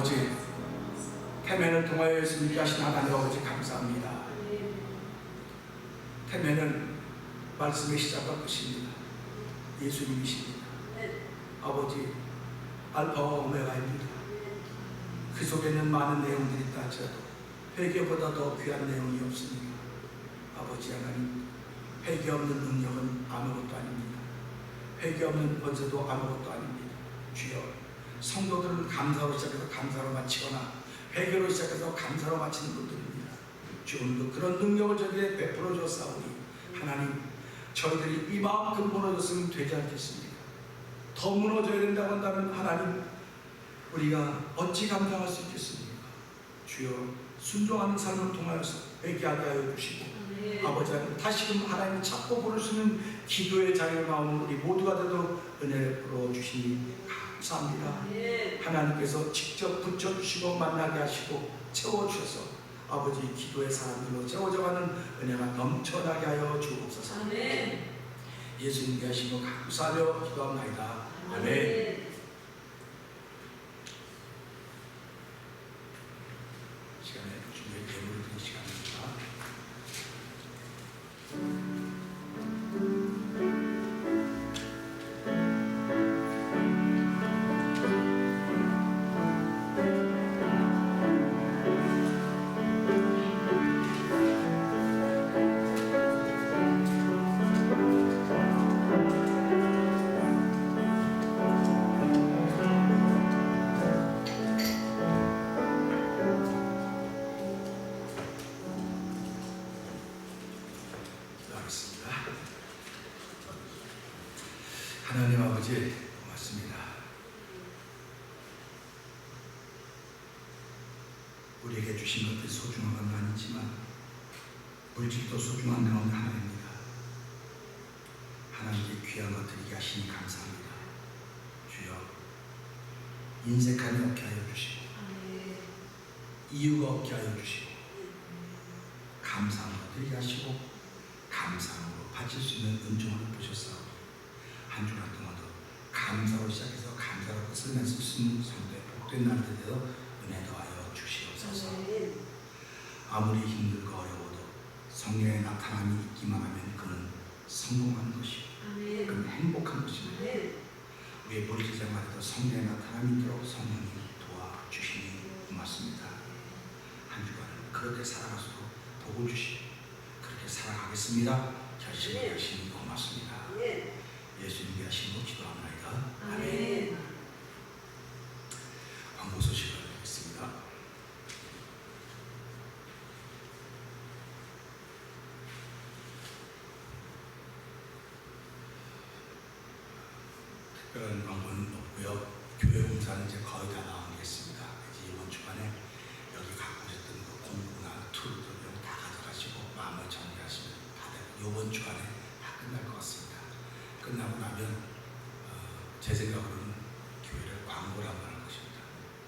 아버지, 태면을 통하여 예수님께 하신 하나님 아버지 감사합니다. 태면은 말씀의 시작과 끝입니다. 예수님이십니다. 아버지, 알파와 오메가입니다. 그 속에는 많은 내용들이 있다 할지라도 회개보다 더 귀한 내용이 없습니다. 아버지 하나님, 회개 없는 능력은 아무것도 아닙니다. 회개 없는 권세도 아무것도 아닙니다. 주여, 성도들은 감사로 시작해서 감사로 마치거나 회개로 시작해서 감사로 마치는 분들입니다. 주 오늘도 그런 능력을 저희에게 베풀어 주었사오니 하나님, 저희들이 이만큼 무너졌으면 되지 않겠습니까? 더 무너져야 된다고 한다면 하나님, 우리가 어찌 감당할 수 있겠습니까? 주여, 순종하는 삶을 통하여서 회개하게 하여 주시고 아버지 하나님, 다시금 하나님을 찾고 부르시는 기도의 자리로 나오는 우리 모두가 되도록 은혜를 풀어주시니 감사합니다. 하나님께서 직접 붙여주시고 만나게 하시고 채워주셔서 아버지 기도의 사람들로 채워져가는 은혜가 넘쳐나게 하여 주옵소서. 예수님께 하시고 감사하며 기도합나이다. 아멘. 시간에 주님의 예물을 드린 시간입니다. 하나님 아버지 고맙습니다. 우리에게 주신 것들이 소중한 건 아니지만 물질도 소중한 가운데 하나입니다. 하나님께 귀한 것들이게 하시니 감사합니다. 주여, 인색함이 없게 하여 주시고 이유가 없게 하여 주시고 감사한 것들이게 하시고 감사함으로 바칠 수 있는 은총을 보셨사오니 한 주간 동안도 감사로 시작해서 감사로 끝을 맺을 수 있는 성도의 복된 날이 되어 은혜 더하여 주시옵소서. 아무리 힘들고 어려워도 성령의 나타남이 있기만 하면 그는 성공하는 것이고 그는 행복한 것입니다. 우리의 물질 생활에도 성령의 나타남이 있도록 성령이 도와주시니 고맙습니다. 한 주간을 그렇게 살아가서도 복을 주시고 그렇게 살아가겠습니다. 결심을 하시니 고맙습니다. 예수님께 하시고 기도합니다. 아멘. 광고 소식을 드리겠습니다. 특별한 광고는 없고요. 교회 공사는 이제 거의 다 나오겠습니다. 이제 이번 주간에 여기 갖고 오셨던 그 공구나 툴들 다 가져가시고 마음을 정리하시면 다 되고 이번 주간에 다 끝날 것 같습니다. 끝나고 나면 제 생각으로는 교회를 광고를 한번 할 것입니다.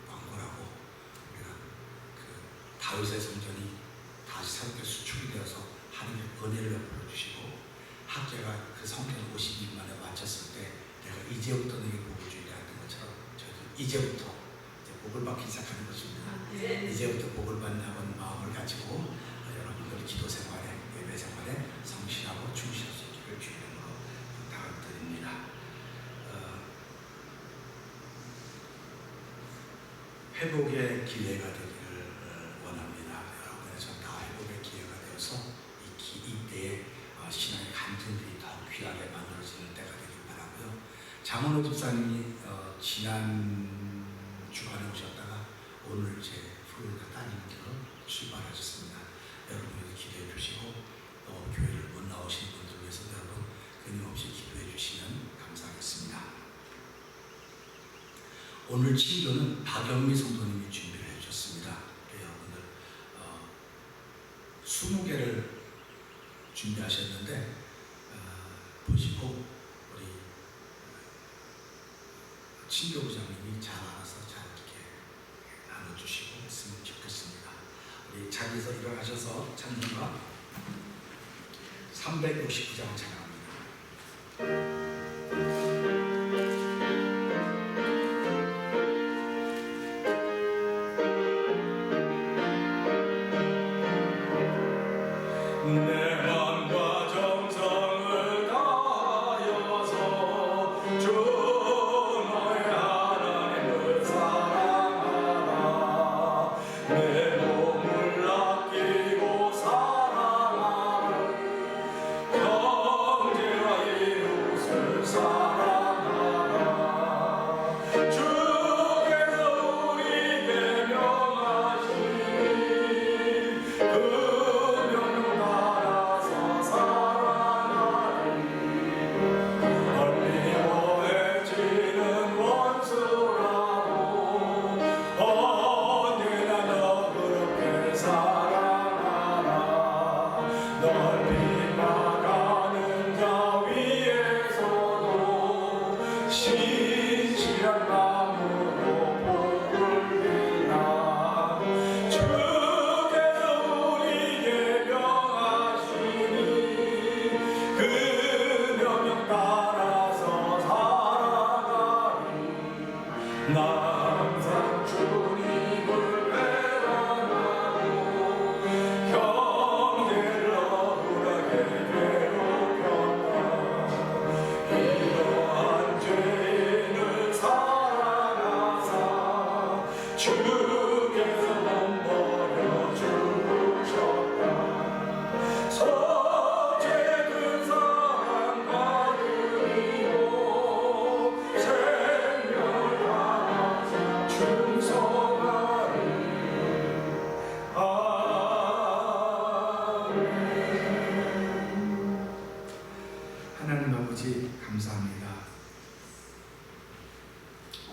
광고라고 우리가 그 다윗의 성전이 다시 새롭게 수축이 되어서 하나님의 은혜를 베풀어 주시고 학제가 그 성전 50일 만에 마쳤을 때 내가 이제부터 너에게 복을 주리라 했던 것처럼 저희도 이제부터 이제 복을 받기 시작하는 것입니다. 이제부터 복을 받는 마음을 가지고 여러분들 기도 생활에 예배 생활에 성실하고 충실할 수 있기를 주의 이름으로 부탁을 드립니다. 회복의 기회가 되기를 원합니다. 여러분의 다 회복의 기회가 되어서 이때에 신앙의 간증들이 더 귀하게 만들어지는 때가 되길 바라고요. 장원호 집사님이 지난 주간에 오셨다가 오늘 제 프로그램 따님께로 출발하셨습니다. 여러분이 기도해 주시고 또 교회를 못 나오신 분들 위해서 여러분 끊임없이 기도해 주시면 감사하겠습니다. 오늘 친교는 박영미 성도님이 준비를 해주셨습니다. 여러분들 20개를 준비하셨는데 보시고 우리 친교부장님이 잘 알아서 잘 이렇게 나눠주시고 했으면 좋겠습니다. 우리 자리에서 일어나셔서 찬송가 369장 찬양합니다. 주께서 버려 주셨다. 서제든 사랑 받으리고 생명 다하사 충성하리. 아멘. 하나님 아버지 감사합니다.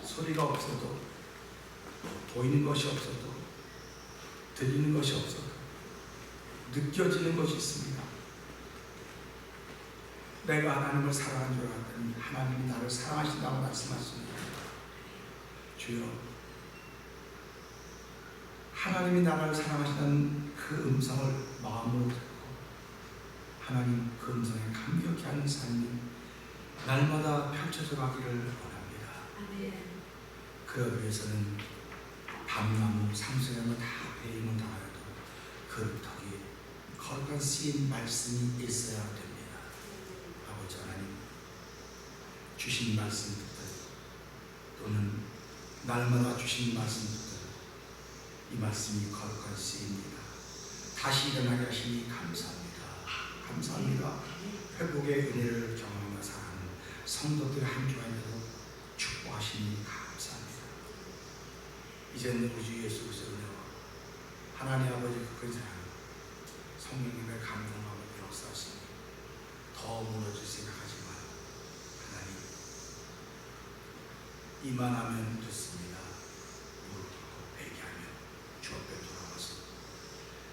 소리가 없어도, 보이는 것이 없어도, 들리는 것이 없어도 느껴지는 것이 있습니다. 내가 하나님을 사랑한 줄 알았더니 하나님이 나를 사랑하신다고 말씀하십니다. 주여, 하나님이 나를 사랑하시는 그 음성을 마음으로 듣고 하나님 그 음성에 감격해 하는 삶이 날마다 펼쳐져 가기를 원합니다. 아멘. 그러기 위해서는 밤나무, 상수나무 다 베이면 닿아도 그 덕에 거룩한 쓰인 말씀이 있어야 됩니다. 아버지 하나님, 주신 말씀 듣듯 또는 날마다 주신 말씀 듣듯 이 말씀이 거룩한 쓰입니다. 다시 일어나게 하시니 감사합니다. 감사합니다. 회복의 은혜를 경험하며 사는 성도들의 한 주가 있도록 축복하시니 감사합니다. 이제는 우리 주 예수 그리스도의 은혜와 하나님 아버지 그 큰 사랑, 성령님의 감동하고 역사하시니 더 무너질 생각하지만 하나님 이만하면 됐습니다. 무릎하고 회개하며 주 앞에 돌아와서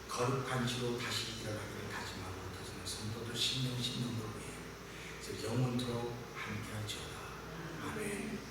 거룩한 시로 다시 일어나기를 다짐하고 터지는 성도들 심령으로 위해 이제 영원토록 함께할지어다. 아멘.